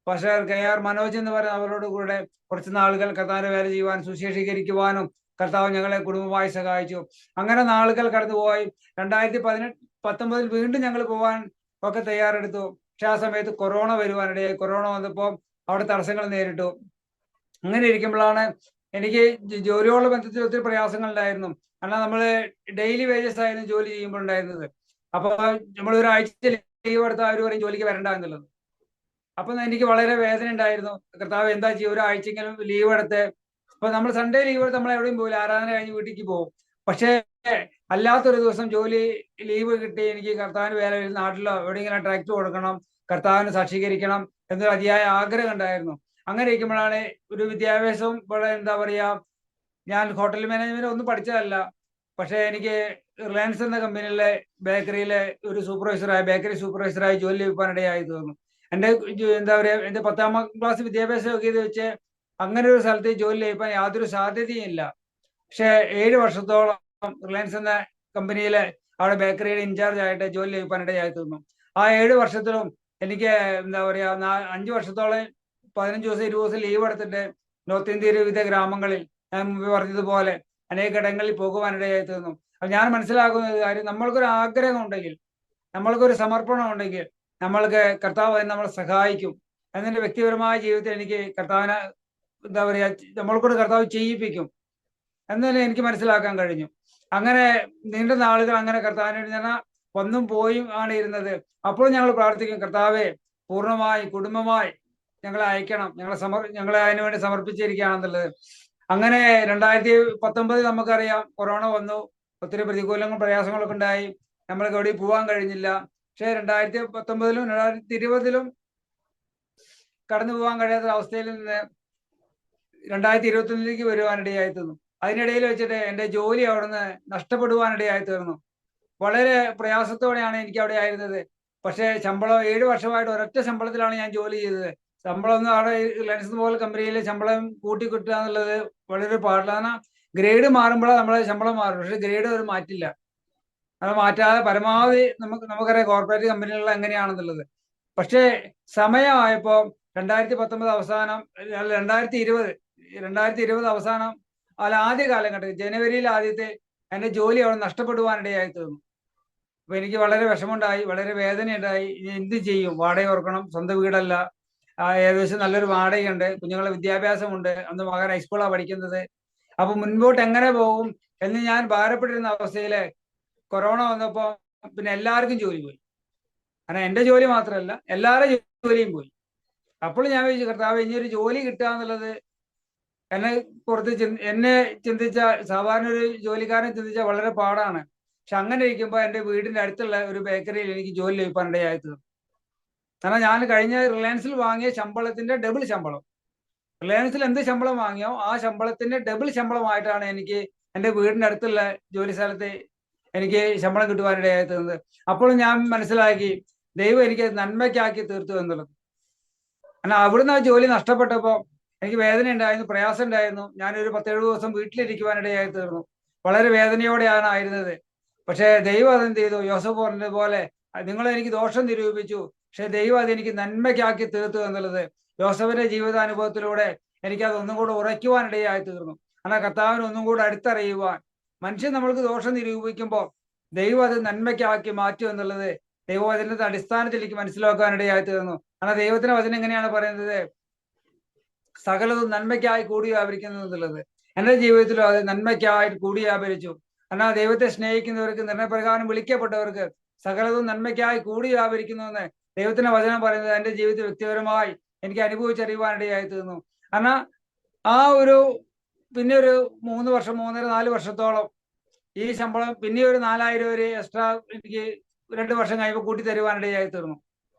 പക്ഷേ KR മനോജ് എന്ന് പറയുന്ന അവരോട് കൂടെ കുറച്ച് നാളുകൾ കർത്താവിന്റെ വേല ചെയ്യുവാൻ സുശേഷീകരിക്കുവാനും കർത്താവ് ഞങ്ങളെ കുടുംബമായി സഹായിച്ചു. അങ്ങനെ നാളുകൾ കടന്നുപോയി. 2019 വീണ്ടും ഞങ്ങൾ പോകാൻ ഒക്കെ തയ്യാറെടുത്തു. പക്ഷെ ആ സമയത്ത് കൊറോണ വരുവാനിടയായി. കൊറോണ വന്നപ്പോൾ അവിടെ തടസ്സങ്ങൾ നേരിട്ടു. അങ്ങനെ ഇരിക്കുമ്പോഴാണ് എനിക്ക് ജോലിയോടുള്ള ബന്ധത്തിൽ ഒത്തിരി പ്രയാസങ്ങൾ ഉണ്ടായിരുന്നു. കാരണം നമ്മള് ഡെയിലി വേജസ് ആയിരുന്നു ജോലി ചെയ്യുമ്പോൾ ഉണ്ടായിരുന്നത്. അപ്പൊ നമ്മൾ ഒരാഴ്ച ലീവ് എടുത്താൽ അവർ പറയും ജോലിക്ക് വരണ്ട എന്നുള്ളത്. അപ്പൊ എനിക്ക് വളരെ വേദന ഉണ്ടായിരുന്നു. കർത്താവ് എന്താ ചെയ്യുക, ഒരാഴ്ചയെങ്കിലും ലീവ് എടുത്ത്. അപ്പൊ നമ്മൾ സൺഡേ ലീവ് എടുത്ത് നമ്മൾ എവിടെയും പോകില്ല, ആരാധന കഴിഞ്ഞ് വീട്ടിലേക്ക് പോകും. പക്ഷേ അല്ലാത്തൊരു ദിവസം ജോലി ലീവ് കിട്ടി എനിക്ക് കർത്താവിന് വേല നാട്ടിലോ എവിടെയെങ്കിലും ട്രാക്ട് കൊടുക്കണം, കർത്താവിന് സാക്ഷീകരിക്കണം എന്നൊരു അതിയായ ആഗ്രഹം ഉണ്ടായിരുന്നു. അങ്ങനെ ഇരിക്കുമ്പോഴാണ് ഒരു വിദ്യാഭ്യാസവും ഇവിടെ എന്താ പറയാ, ഞാൻ ഹോട്ടൽ മാനേജ്മെന്റ് ഒന്നും പഠിച്ചതല്ല. പക്ഷെ എനിക്ക് റിലയൻസ് എന്ന കമ്പനിയിലെ ബേക്കറിയിലെ ഒരു സൂപ്പർവൈസറായി, ബേക്കറി സൂപ്പർവൈസറായി ജോലി ലഭിക്കാനിടയായി തീർന്നു. എൻ്റെ എന്താ പറയുക, എൻ്റെ 10ാം ക്ലാസ് വിദ്യാഭ്യാസ യോഗ്യത വെച്ച് അങ്ങനെ ഒരു സ്ഥലത്ത് ജോലി ലഭിക്കാൻ യാതൊരു സാധ്യതയും ഇല്ല. പക്ഷെ 7 വർഷത്തോളം റിലയൻസ് എന്ന കമ്പനിയിലെ അവിടെ ബേക്കറിയുടെ ഇൻചാർജ് ആയിട്ട് ജോലി ലഭിക്കാനിടയായി തീർന്നു. ആ 7 വർഷത്തിലും എനിക്ക് എന്താ പറയാ 5 വർഷത്തോളം 15 ദിവസം 20 ദിവസം ലീവ് എടുത്തിട്ട് നോർത്ത് ഇന്ത്യയിലെ വിവിധ ഗ്രാമങ്ങളിൽ ഞാൻ മുമ്പ് പറഞ്ഞതുപോലെ അനേക ഇടങ്ങളിൽ പോകുവാനിടയായി തീർന്നു. അപ്പൊ ഞാൻ മനസ്സിലാക്കുന്ന ഒരു കാര്യം, നമ്മൾക്കൊരു ആഗ്രഹം ഉണ്ടെങ്കിൽ, നമ്മൾക്കൊരു സമർപ്പണം ഉണ്ടെങ്കിൽ നമ്മൾക്ക് കർത്താവ് നമ്മളെ സഹായിക്കും. എന്നെ വ്യക്തിപരമായ ജീവിതത്തിൽ എനിക്ക് കർത്താവിനെ എന്താ പറയാ നമ്മൾക്കൂടെ കർത്താവ് ചെയ്യിപ്പിക്കും എന്ന് തന്നെ എനിക്ക് മനസ്സിലാക്കാൻ കഴിഞ്ഞു. അങ്ങനെ നീണ്ട നാളുകൾ അങ്ങനെ കർത്താവിന് ഞാൻ വന്നും പോയും ആണ് ഇരുന്നത്. അപ്പോൾ ഞങ്ങൾ പ്രാർത്ഥിക്കും, കർത്താവെ പൂർണ്ണമായി കുടുംബമായി ഞങ്ങളെ അയക്കണം, ഞങ്ങളെ അതിനു വേണ്ടി സമർപ്പിച്ചിരിക്കുകയാണെന്നുള്ളത്. അങ്ങനെ 2019 നമുക്കറിയാം, കൊറോണ വന്നു, ഒത്തിരി പ്രതികൂലങ്ങളും പ്രയാസങ്ങളൊക്കെ ഉണ്ടായി, നമ്മൾക്ക് എവിടെയും പോകാൻ കഴിഞ്ഞില്ല. പക്ഷെ 2019 2020 കടന്നു പോകാൻ കഴിയാത്ത അവസ്ഥയിൽ നിന്ന് 2021 വരുവാനിടയായി തീർന്നു. അതിനിടയിൽ വെച്ചിട്ട് എൻ്റെ ജോലി അവിടുന്ന് നഷ്ടപ്പെടുവാനിടയായി തീർന്നു. വളരെ പ്രയാസത്തോടെയാണ് എനിക്ക് അവിടെ ആയിരുന്നത്. പക്ഷേ ശമ്പളം 7 വർഷമായിട്ട് ഒരൊറ്റ ശമ്പളത്തിലാണ് ഞാൻ ജോലി ചെയ്തത്. ശമ്പളം ഒന്നും അവിടെ റിലയൻസ് പോലെ കമ്പനിയിൽ ശമ്പളം കൂട്ടി കിട്ടുക എന്നുള്ളത് വളരെ പാടില്ല. ഗ്രേഡ് മാറുമ്പോഴാണ് നമ്മളെ ശമ്പളം മാറും, പക്ഷെ ഗ്രേഡ് അവർ മാറ്റില്ല. അത് മാറ്റാതെ പരമാവധി നമുക്കറിയാം കോർപ്പറേറ്റ് കമ്പനികളിൽ എങ്ങനെയാണെന്നുള്ളത്. പക്ഷേ സമയമായപ്പോ 2019 അവസാനം, 2020 അവസാനം, അല്ല ആദ്യ കാലഘട്ടത്തിൽ ജനുവരിയിൽ ആദ്യത്തെ എന്റെ ജോലി അവിടെ നഷ്ടപ്പെടുവാനിടയായി തീർന്നു. അപ്പൊ എനിക്ക് വളരെ വിഷമമുണ്ടായി, വളരെ വേദനയുണ്ടായി. ഇനി എന്ത് ചെയ്യും? വാടക ഓർക്കണം, സ്വന്തം വീടല്ല, ഏകദേശം നല്ലൊരു വാടകയുണ്ട്, കുഞ്ഞുങ്ങളുടെ വിദ്യാഭ്യാസമുണ്ട്, അന്ന് മകൻ ഹൈസ്കൂളാണ് പഠിക്കുന്നത്. അപ്പൊ മുൻപോട്ട് എങ്ങനെ പോകും എന്ന് ഞാൻ ഭാരപ്പെട്ടിരുന്ന അവസ്ഥയില് കൊറോണ വന്നപ്പോ പിന്നെ എല്ലാവർക്കും ജോലി പോയി. കാരണം എന്റെ ജോലി മാത്രമല്ല, എല്ലാവരുടെ ജോലിയും പോയി. അപ്പോൾ ഞാൻ വിചാരിച്ചു, കർത്താവ് ഇനി ഒരു ജോലി കിട്ടുക എന്നുള്ളത് എന്നെ ചിന്തിച്ച സാധാരണ ഒരു ജോലിക്കാരനെ ചിന്തിച്ചാൽ വളരെ പാടാണ്. പക്ഷെ അങ്ങനെ ഇരിക്കുമ്പോൾ എൻ്റെ വീടിന്റെ അടുത്തുള്ള ഒരു ബേക്കറിയിൽ എനിക്ക് ജോലി ലഭിക്കാനിടയായി തീർന്നു. കാരണം ഞാൻ കഴിഞ്ഞ റിലയൻസിൽ വാങ്ങിയ ശമ്പളത്തിന്റെ ഡബിൾ ശമ്പളം, റിലയൻസിൽ എന്ത് ശമ്പളം വാങ്ങിയോ ആ ശമ്പളത്തിന്റെ ഡബിൾ ശമ്പളമായിട്ടാണ് എനിക്ക് എൻ്റെ വീടിന്റെ അടുത്തുള്ള ജോലി സ്ഥലത്ത് എനിക്ക് ശമ്പളം കിട്ടുവാനിടയായി തീർന്നത്. അപ്പോൾ ഞാൻ മനസ്സിലാക്കി, ദൈവം എനിക്ക് നന്മയ്ക്കാക്കി തീർത്തു എന്നുള്ളത്. കാരണം അവിടുന്ന് ആ ജോലി നഷ്ടപ്പെട്ടപ്പോൾ എനിക്ക് വേദന ഉണ്ടായിരുന്നു, പ്രയാസം ഉണ്ടായിരുന്നു. ഞാനൊരു 10-7 ദിവസം വീട്ടിലിരിക്കുവാനിടയായി തീർന്നു. വളരെ വേദനയോടെയാണ് ആയിരുന്നത്. പക്ഷേ ദൈവം അതെന്ത് ചെയ്തു? യോസഫ് പറഞ്ഞത് പോലെ, നിങ്ങൾ എനിക്ക് ദോഷം നിരൂപിച്ചു, പക്ഷെ ദൈവം അതെനിക്ക് നന്മയ്ക്കാക്കി തീർത്തു എന്നുള്ളത് യോസഫിന്റെ ജീവിതാനുഭവത്തിലൂടെ എനിക്കത് ഒന്നും കൂടെ ഉറയ്ക്കുവാനിടയായി തീർന്നു. അങ്ങനെ കർത്താവിനെ ഒന്നും കൂടെ അടുത്തറിയുവാൻ, മനുഷ്യൻ നമ്മൾക്ക് ദോഷം നിരൂപിക്കുമ്പോൾ ദൈവം അത് നന്മയ്ക്കാക്കി മാറ്റും എന്നുള്ളത് ദൈവവചനത്തിന്റെ അടിസ്ഥാനത്തിൽ എനിക്ക് മനസ്സിലാക്കാനിടയായി തീർന്നു. കാരണം ദൈവത്തിന്റെ വചനം എങ്ങനെയാണ് പറയുന്നത്? സകലതും നന്മയ്ക്കായി കൂടി വ്യാപരിക്കുന്നു എന്നുള്ളത്. എൻ്റെ ജീവിതത്തിലും അത് നന്മയ്ക്കായിട്ട് കൂടി വ്യാപരിച്ചു. എന്നാൽ ദൈവത്തെ സ്നേഹിക്കുന്നവർക്ക്, നിർണയപ്രകാരം വിളിക്കപ്പെട്ടവർക്ക് സകലതും നന്മയ്ക്കായി കൂടി വ്യാപരിക്കുന്നു എന്ന് ദൈവത്തിന്റെ വചനം പറയുന്നത് എൻ്റെ ജീവിതത്തിൽ വ്യക്തിപരമായി എനിക്ക് അനുഭവിച്ചറിയുവാനിടയായി തീർന്നു. കാരണം ആ ഒരു പിന്നെ ഒരു 3 വർഷം, 3.5-4 വർഷത്തോളം ഈ ശമ്പളം പിന്നെ ഒരു 4000 ഒരു എക്സ്ട്രാ എനിക്ക് 2 വർഷം കഴിയുമ്പോൾ കൂട്ടി തരുവാനിടയായി തീർന്നു.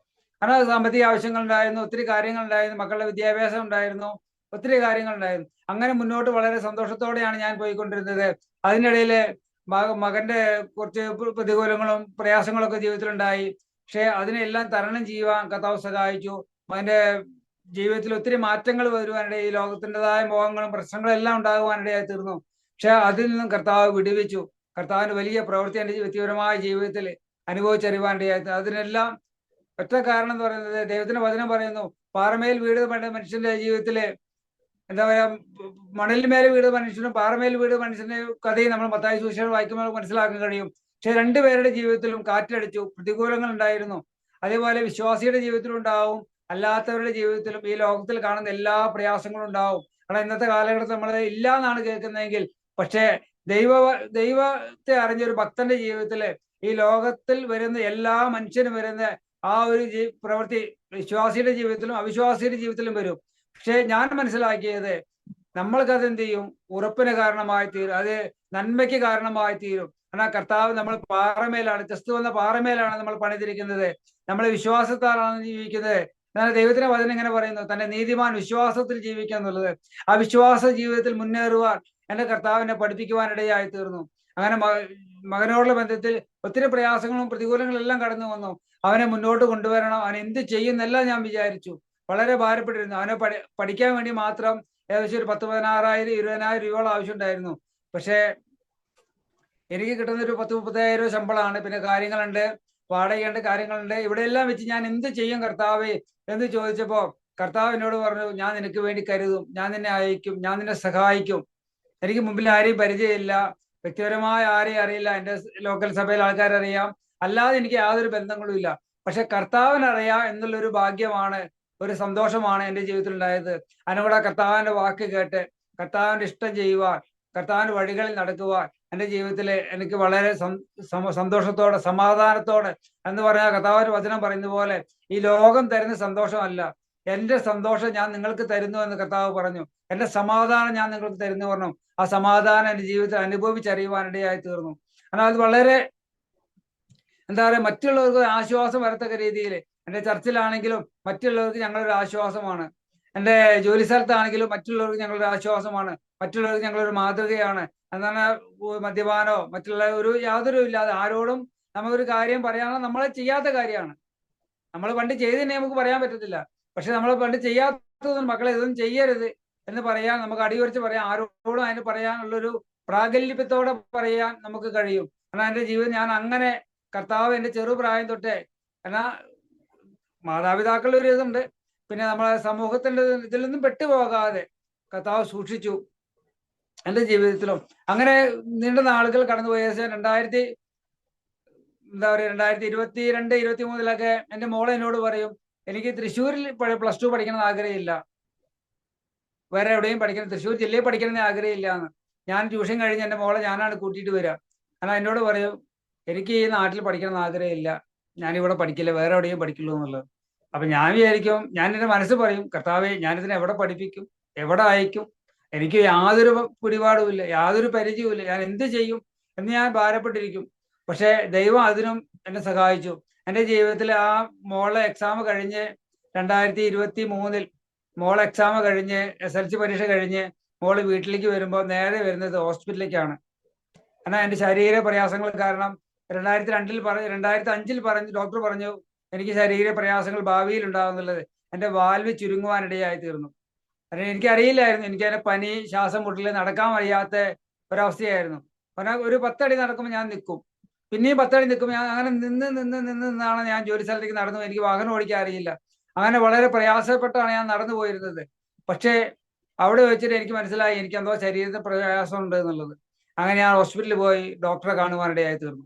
കാരണം സാമ്പത്തിക ആവശ്യങ്ങൾ ഉണ്ടായിരുന്നു, ഒത്തിരി കാര്യങ്ങൾ ഉണ്ടായിരുന്നു, മക്കളുടെ വിദ്യാഭ്യാസം ഉണ്ടായിരുന്നു, ഒത്തിരി കാര്യങ്ങൾ ഉണ്ടായിരുന്നു. അങ്ങനെ മുന്നോട്ട് വളരെ സന്തോഷത്തോടെയാണ് ഞാൻ പോയിക്കൊണ്ടിരുന്നത്. അതിനിടയിൽ മകന്റെ കുറച്ച് പ്രതികൂലങ്ങളും പ്രയാസങ്ങളൊക്കെ ജീവിതത്തിലുണ്ടായി. പക്ഷെ അതിനെല്ലാം തരണം ചെയ്യുവാൻ കർത്താവ് സഹായിച്ചു. മകന്റെ ജീവിതത്തിൽ ഒത്തിരി മാറ്റങ്ങൾ വരുവാനിടയിൽ, ലോകത്തിൻ്റെതായ മോഹങ്ങളും പ്രശ്നങ്ങളും എല്ലാം ഉണ്ടാകുവാനിടയായി തീർന്നു. പക്ഷെ അതിൽ നിന്നും കർത്താവ് വിടുവിച്ചു. കർത്താവിന്റെ വലിയ പ്രവൃത്തി എൻ്റെ വ്യക്തിപരമായ ജീവിതത്തിൽ അനുഭവിച്ചറിയുവാനിടയായി. അതിനെല്ലാം ഒറ്റ കാരണം എന്ന് പറയുന്നത്, ദൈവത്തിന്റെ വചനം പറയുന്നു, പാറമേൽ വീട് പണിത മനുഷ്യന്റെ ജീവിതത്തില് എന്താ പറയാ, മണലിന്മേൽ വീട് മനുഷ്യനും പാറമേൽ വീട് മനുഷ്യന്റെ കഥയും നമ്മൾ മത്തായി സുവിശേഷം വായിക്കുമ്പോൾ മനസ്സിലാക്കാൻ കഴിയും. പക്ഷെ രണ്ടുപേരുടെ ജീവിതത്തിലും കാറ്റടിച്ചു, പ്രതികൂലങ്ങൾ ഉണ്ടായിരുന്നു. അതേപോലെ വിശ്വാസിയുടെ ജീവിതത്തിലും ഉണ്ടാവും, അല്ലാത്തവരുടെ ജീവിതത്തിലും ഈ ലോകത്തിൽ കാണുന്ന എല്ലാ പ്രയാസങ്ങളും ഉണ്ടാവും. കാരണം ഇന്നത്തെ കാലഘട്ടത്തിൽ നമ്മൾ ഇല്ല എന്നാണ് കേൾക്കുന്നതെങ്കിൽ, പക്ഷേ ദൈവത്തെ അറിഞ്ഞൊരു ഭക്തന്റെ ജീവിതത്തില് ഈ ലോകത്തിൽ വരുന്ന എല്ലാ മനുഷ്യനും വരുന്ന ആ ഒരു പ്രവൃത്തി വിശ്വാസിയുടെ ജീവിതത്തിലും അവിശ്വാസിയുടെ ജീവിതത്തിലും വരും. പക്ഷെ ഞാൻ മനസ്സിലാക്കിയത്, നമ്മൾക്കത് എന്ത് ചെയ്യും? ഉറപ്പിന് കാരണമായി തീരും, അത് നന്മയ്ക്ക് കാരണമായി തീരും. എന്നാൽ കർത്താവ് നമ്മൾ പാറമേലാണ്, ക്രിസ്തു എന്ന പാറമേലാണ് നമ്മൾ പണിതിരിക്കുന്നത്. നമ്മൾ വിശ്വാസത്താലാണ് ജീവിക്കുന്നത്. എന്നാൽ ദൈവത്തിന്റെ വചനം ഇങ്ങനെ പറയുന്നു, തന്റെ നീതിമാൻ വിശ്വാസത്തിൽ ജീവിക്കുക എന്നുള്ളത്. ആ വിശ്വാസ ജീവിതത്തിൽ മുന്നേറുവാൻ എന്റെ കർത്താവിനെ പഠിപ്പിക്കുവാനിടയായി തീർന്നു. അങ്ങനെ മകനോടുള്ള ബന്ധത്തിൽ ഒത്തിരി പ്രയാസങ്ങളും പ്രതികൂലങ്ങളും എല്ലാം കടന്നു വന്നു. അവനെ മുന്നോട്ട് കൊണ്ടുവരണം, അവൻ എന്ത് ചെയ്യുന്നെല്ലാം ഞാൻ വിചാരിച്ചു. വളരെ ഭാരപ്പെട്ടിരുന്നു. അവനെ പഠിക്കാൻ വേണ്ടി മാത്രം ഏകദേശം ഒരു 10,000, 16,000, 20,000 രൂപയോളം ആവശ്യമുണ്ടായിരുന്നു. പക്ഷേ എനിക്ക് കിട്ടുന്ന ഒരു 10,000, 30,000 ശമ്പളമാണ്. പിന്നെ കാര്യങ്ങളുണ്ട്, വാടകയുണ്ട്, കാര്യങ്ങളുണ്ട്. ഇവിടെ എല്ലാം വെച്ച് ഞാൻ എന്ത് ചെയ്യും കർത്താവേ എന്ന് ചോദിച്ചപ്പോ കർത്താവ് എന്നോട് പറഞ്ഞു, ഞാൻ നിനക്ക് വേണ്ടി കരുതും, ഞാൻ നിന്നെ അയക്കും, ഞാൻ നിന്നെ സഹായിക്കും. എനിക്ക് മുമ്പിൽ ആരെയും പരിചയമില്ല, വ്യക്തിപരമായ ആരെയും അറിയില്ല, എൻ്റെ ലോക്കൽ സഭയിൽ ആൾക്കാരറിയാം, അല്ലാതെ എനിക്ക് യാതൊരു ബന്ധങ്ങളും ഇല്ല. പക്ഷെ കർത്താവിനറിയാം എന്നുള്ളൊരു ഭാഗ്യമാണ്, ഒരു സന്തോഷമാണ് എൻ്റെ ജീവിതത്തിൽ ഉണ്ടായത്. അതിനൂടെ കർത്താവിന്റെ വാക്ക് കേട്ട് കർത്താവിന്റെ ഇഷ്ടം ചെയ്യുവാൻ, കർത്താവിന്റെ വഴികളിൽ നടക്കുവാൻ എൻ്റെ ജീവിതത്തിൽ എനിക്ക് വളരെ സന്തോഷത്തോടെ, സമാധാനത്തോടെ എന്ന് പറഞ്ഞാൽ കർത്താവിന്റെ വചനം പറയുന്ന പോലെ ഈ ലോകം തരുന്ന സന്തോഷമല്ല, എന്റെ സന്തോഷം ഞാൻ നിങ്ങൾക്ക് തരുന്നു എന്ന് കർത്താവ് പറഞ്ഞു. എന്റെ സമാധാനം ഞാൻ നിങ്ങൾക്ക് തരുന്നു പറഞ്ഞു. ആ സമാധാനം എൻ്റെ ജീവിതത്തിൽ അനുഭവിച്ചറിയുവാനിടയായി തീർന്നു. എന്നാൽ അത് വളരെ എന്താ പറയുക, മറ്റുള്ളവർക്ക് ആശ്വാസം വരത്തക്ക രീതിയിൽ എൻ്റെ ചർച്ചിലാണെങ്കിലും മറ്റുള്ളവർക്ക് ഞങ്ങളൊരു ആശ്വാസമാണ്. എൻ്റെ ജോലി സ്ഥലത്താണെങ്കിലും മറ്റുള്ളവർക്ക് ഞങ്ങളൊരു ആശ്വാസമാണ്, മറ്റുള്ളവർക്ക് ഞങ്ങളൊരു മാതൃകയാണ്. എന്താണ്, മദ്യപാനോ മറ്റുള്ള യാതൊരു ഇല്ലാതെ ആരോടും നമുക്കൊരു കാര്യം പറയാനോ നമ്മളെ ചെയ്യാത്ത കാര്യമാണ്. നമ്മൾ പണ്ട് ചെയ്തതിനെ നമുക്ക് പറയാൻ പറ്റത്തില്ല. പക്ഷെ നമ്മൾ പണ്ട് ചെയ്യാത്തതൊന്നും മക്കളെ ഇതൊന്നും ചെയ്യരുത് എന്ന് പറയാൻ, നമുക്ക് അടിയുറച്ച് പറയാൻ, ആരോടും അതിന് പറയാനുള്ളൊരു പ്രാഗൽഭ്യത്തോടെ പറയാൻ നമുക്ക് കഴിയും. എന്നാൽ എൻ്റെ ജീവിതം ഞാൻ അങ്ങനെ കർത്താവ് എൻ്റെ ചെറുപ്രായം തൊട്ടേ, എന്നാൽ മാതാപിതാക്കളുടെ ഒരു ഇതുണ്ട്, പിന്നെ നമ്മളെ സമൂഹത്തിന്റെ ഇതിൽ നിന്നും പെട്ടുപോകാതെ കർത്താവ് സൂക്ഷിച്ചു എൻ്റെ ജീവിതത്തിലും. അങ്ങനെ നീണ്ട നാളുകൾ കടന്നുപോയ ശേഷം 2022, 23 എൻ്റെ മോളെ എന്നോട് പറയും, എനിക്ക് തൃശ്ശൂരിൽ +2 പഠിക്കണമെന്ന് ആഗ്രഹമില്ല, വേറെ എവിടെയും പഠിക്കണം, തൃശ്ശൂർ ജില്ലയിൽ പഠിക്കണമെന്ന് ആഗ്രഹമില്ല എന്ന്. ഞാൻ ട്യൂഷൻ കഴിഞ്ഞ് എൻ്റെ മോളെ ഞാനാണ് കൂട്ടിയിട്ട് വരിക. എന്നാൽ എന്നോട് പറയും, എനിക്ക് ഈ നാട്ടിൽ പഠിക്കണമെന്ന് ആഗ്രഹമില്ല, ഞാനിവിടെ പഠിക്കില്ല, വേറെ എവിടെയും പഠിക്കുള്ളൂ എന്നുള്ളത്. അപ്പൊ ഞാൻ വിചാരിക്കും, ഞാൻ എൻ്റെ മനസ്സ് പറയും, കർത്താവേ ഞാനിതിനെ എവിടെ പഠിപ്പിക്കും, എവിടെ അയക്കും, എനിക്ക് യാതൊരു പിടിപാടുമില്ല, യാതൊരു പരിചയവുമില്ല, ഞാൻ എന്ത് ചെയ്യും എന്ന് ഞാൻ ഭാരപ്പെട്ടിരിക്കും. പക്ഷെ ദൈവം അതിനും എന്നെ സഹായിച്ചു. എൻ്റെ ജീവിതത്തിൽ ആ മോളെ എക്സാം കഴിഞ്ഞ് 2023 മോളെ എക്സാം കഴിഞ്ഞ് SLC പരീക്ഷ കഴിഞ്ഞ് മോള് വീട്ടിലേക്ക് വരുമ്പോൾ നേരെ വരുന്നത് ഹോസ്പിറ്റലിലേക്കാണ്. എന്നാൽ എൻ്റെ ശരീര പ്രയാസങ്ങൾ കാരണം 2005 പറഞ്ഞു, ഡോക്ടർ പറഞ്ഞു എനിക്ക് ശരീര പ്രയാസങ്ങൾ ഭാവിയിൽ ഉണ്ടാകുന്നുള്ളത്. എൻ്റെ വാൽവ് ചുരുങ്ങുവാനിടയായി തീർന്നു. കാരണം എനിക്കറിയില്ലായിരുന്നു, എനിക്ക് അതിന്റെ പനി, ശ്വാസം മുട്ടല്, നടക്കാൻ വയ്യാത്ത ഒരവസ്ഥയായിരുന്നു. പറഞ്ഞാൽ ഒരു 10 അടി നടക്കുമ്പോൾ ഞാൻ നിൽക്കും, പിന്നെയും 10 അടി നിൽക്കും. ഞാൻ അങ്ങനെ നിന്നാണ് ഞാൻ ജോലി സ്ഥലത്തേക്ക് നടന്നു. എനിക്ക് വാഹനം ഓടിക്കാൻ അറിയില്ല. അങ്ങനെ വളരെ പ്രയാസപ്പെട്ടാണ് ഞാൻ നടന്നു പോയിരുന്നത്. പക്ഷേ അവിടെ വെച്ചിട്ട് എനിക്ക് മനസ്സിലായി എനിക്ക് എന്തോ ശരീരത്തിന് പ്രയാസം ഉണ്ട് എന്നുള്ളത്. അങ്ങനെ ഞാൻ ഹോസ്പിറ്റലിൽ പോയി ഡോക്ടറെ കാണുവാനിടയായി തീർന്നു.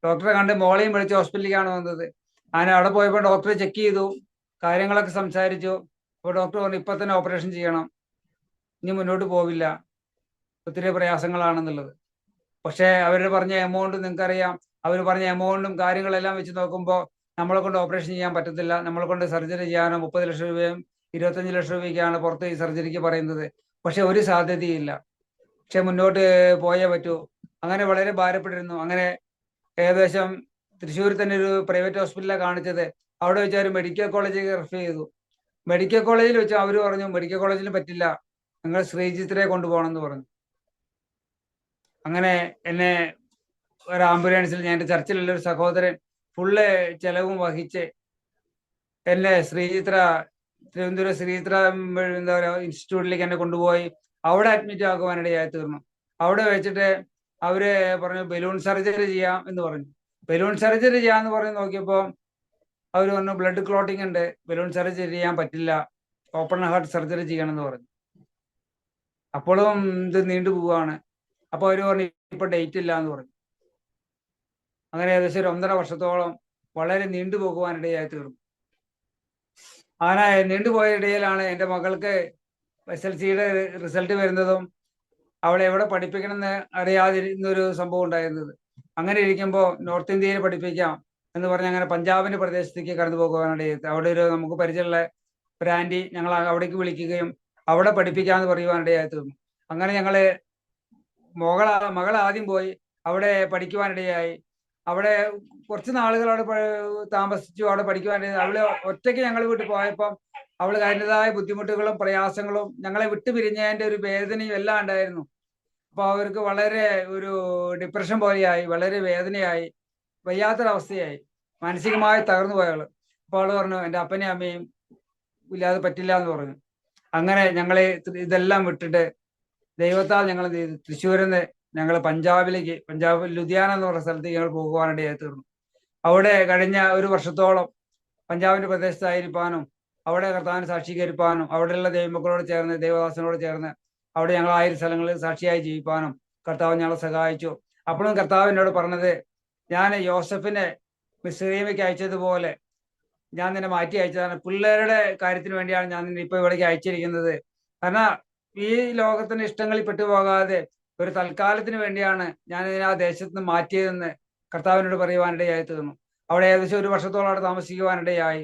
ഡോക്ടറെ കണ്ട് മോളെയും വിളിച്ച് ഹോസ്പിറ്റലിലേക്കാണ് വന്നത്. അങ്ങനെ അവിടെ പോയപ്പോൾ ഡോക്ടറെ ചെക്ക് ചെയ്തു, കാര്യങ്ങളൊക്കെ സംസാരിച്ചു. അപ്പോൾ ഡോക്ടർ പറഞ്ഞു, ഇപ്പൊ തന്നെ ഓപ്പറേഷൻ ചെയ്യണം, ഇനി മുന്നോട്ട് പോവില്ല, ഒത്തിരി പ്രയാസങ്ങളാണെന്നുള്ളത്. പക്ഷേ അവർ പറഞ്ഞ എമൗണ്ട് നിങ്ങൾക്കറിയാം, അവർ പറഞ്ഞ എമൗണ്ടും കാര്യങ്ങളെല്ലാം വെച്ച് നോക്കുമ്പോൾ നമ്മളെ കൊണ്ട് ഓപ്പറേഷൻ ചെയ്യാൻ പറ്റത്തില്ല. നമ്മളെ കൊണ്ട് സർജറി ചെയ്യാനോ 30 ലക്ഷം രൂപയും 25 ലക്ഷം രൂപയ്ക്കാണ് പുറത്ത് ഈ സർജറിക്ക് പറയുന്നത്. പക്ഷെ ഒരു സാധ്യതയില്ല, പക്ഷെ മുന്നോട്ട് പോയേ പറ്റൂ. അങ്ങനെ വളരെ ഭാരപ്പെട്ടിരുന്നു. അങ്ങനെ ഏകദേശം തൃശ്ശൂരിൽ തന്നെ ഒരു പ്രൈവറ്റ് ഹോസ്പിറ്റലിലാണ് കാണിച്ചത്. അവിടെ വെച്ച് ഒരു മെഡിക്കൽ കോളേജിൽ റെഫർ ചെയ്തു. മെഡിക്കൽ കോളേജിൽ വെച്ച് അവർ പറഞ്ഞു, മെഡിക്കൽ കോളേജിൽ പറ്റില്ല, നിങ്ങൾ ശ്രീജിത്തിനെ കൊണ്ടുപോകണം എന്ന് പറഞ്ഞു. അങ്ങനെ എന്നെ ഒരു ആംബുലൻസിൽ, ഞാൻ എൻ്റെ ചർച്ചിലുള്ള ഒരു സഹോദരൻ ഫുള്ള് ചെലവും വഹിച്ച് എന്നെ തിരുവനന്തപുരം ശ്രീചിത്ര എന്താ പറയുക ഇൻസ്റ്റിറ്റ്യൂട്ടിലേക്ക് എന്നെ കൊണ്ടുപോയി അവിടെ അഡ്മിറ്റ് ആക്കുവാനിടയായി തീർന്നു. അവിടെ വെച്ചിട്ട് അവര് പറഞ്ഞു ബലൂൺ സർജറി ചെയ്യാം എന്ന് പറഞ്ഞു. ബലൂൺ സർജറി ചെയ്യാന്ന് പറഞ്ഞ് നോക്കിയപ്പോൾ അവർ പറഞ്ഞു ബ്ലഡ് ക്ലോട്ടിംഗ് ഉണ്ട്, ബലൂൺ സർജറി ചെയ്യാൻ പറ്റില്ല, ഓപ്പൺ ഹാർട്ട് സർജറി ചെയ്യണമെന്ന് പറഞ്ഞു. അപ്പോഴും ഇത് നീണ്ടു പോവുകയാണ്. അപ്പൊ അവർ പറഞ്ഞു ഇപ്പൊ ഡേറ്റ് ഇല്ല എന്ന് പറഞ്ഞു. അങ്ങനെ ഏകദേശം ഒരു 1.5 വർഷത്തോളം വളരെ നീണ്ടുപോകുവാനിടയായി തീർന്നു. അങ്ങനെ നീണ്ടുപോയ ഇടയിലാണ് എൻ്റെ മകൾക്ക് SLCയുടെ റിസൾട്ട് വരുന്നതും അവളെ എവിടെ പഠിപ്പിക്കണമെന്ന് അറിയാതിരുന്നൊരു സംഭവം ഉണ്ടായിരുന്നത്. അങ്ങനെ ഇരിക്കുമ്പോൾ നോർത്ത് ഇന്ത്യയിൽ പഠിപ്പിക്കാം എന്ന് പറഞ്ഞ് അങ്ങനെ പഞ്ചാബിന്റെ പ്രദേശത്തേക്ക് കടന്നു പോകുവാനിടയായി. അവിടെ നമുക്ക് പരിചയമുള്ള ഒരു ആന്റി ഞങ്ങൾ അവിടേക്ക് വിളിക്കുകയും അവിടെ പഠിപ്പിക്കാമെന്ന് പറയുവാനിടയായി തീർന്നു. അങ്ങനെ ഞങ്ങള് മകൾ ആദ്യം പോയി. അവിടെ പഠിക്കുവാനിടയായി. അവിടെ കുറച്ച് നാളുകൾ അവിടെ താമസിച്ചു, അവിടെ പഠിക്കുവാനിടയായി. അവള് ഒറ്റയ്ക്ക് ഞങ്ങൾ വീട്ടിൽ പോയപ്പം അവള് അതിൻ്റെതായ ബുദ്ധിമുട്ടുകളും പ്രയാസങ്ങളും ഞങ്ങളെ വിട്ടുപിരിഞ്ഞതിന്റെ ഒരു വേദനയും എല്ലാം ഉണ്ടായിരുന്നു. അപ്പൊ അവർക്ക് വളരെ ഒരു ഡിപ്രഷൻ പോലെയായി, വളരെ വേദനയായി, വയ്യാത്തൊരവസ്ഥയായി, മാനസികമായി തകർന്നു പോയവള്. അപ്പോൾ അവള് പറഞ്ഞു എൻ്റെ അപ്പനെയും അമ്മയും ഇല്ലാതെ പറ്റില്ല എന്ന് പറഞ്ഞു. അങ്ങനെ ഞങ്ങളെ ഇതെല്ലാം വിട്ടിട്ട് ദൈവത്താൽ ഞങ്ങൾ എന്ത് ചെയ്തു, തൃശ്ശൂരിൽ നിന്ന് ഞങ്ങൾ പഞ്ചാബ് ലുധിയാന എന്ന് പറഞ്ഞ സ്ഥലത്തേക്ക് ഞങ്ങൾ പോകുവാനിടയായി തീർന്നു. അവിടെ കഴിഞ്ഞ ഒരു വർഷത്തോളം പഞ്ചാബിന്റെ പ്രദേശത്തായിരിക്കാനും അവിടെ കർത്താവിനെ സാക്ഷീകരിപ്പാനും അവിടെയുള്ള ദൈവമക്കളോട് ചേർന്ന് ദൈവദാസനോട് ചേർന്ന് അവിടെ ഞങ്ങൾ 1000 സ്ഥലങ്ങളിൽ സാക്ഷിയായി ജീവിപ്പാനും കർത്താവ് ഞങ്ങളെ സഹായിച്ചു. അപ്പോഴും കർത്താവ് എന്നോട് പറഞ്ഞത്, ഞാൻ യോസഫിനെ മിസ്രയീമിലേക്ക് അയച്ചതുപോലെ ഞാൻ നിന്നെ മാറ്റി അയച്ചതാണ്. പിള്ളേരുടെ കാര്യത്തിന് വേണ്ടിയാണ് ഞാൻ നിന്നെ ഇപ്പൊ ഇവിടേക്ക് അയച്ചിരിക്കുന്നത്. കാരണം ഈ ലോകത്തിന്റെ ഇഷ്ടങ്ങളിൽ പെട്ടുപോകാതെ ഒരു തൽക്കാലത്തിന് വേണ്ടിയാണ് ഞാൻ ഇതിനെ ആ ദേശത്ത് നിന്ന് മാറ്റിയതെന്ന് കർത്താവിനോട് പറയുവാനിടയായി തീർന്നു. അവിടെ ഏകദേശം ഒരു വർഷത്തോളം അവിടെ താമസിക്കുവാനിടയായി.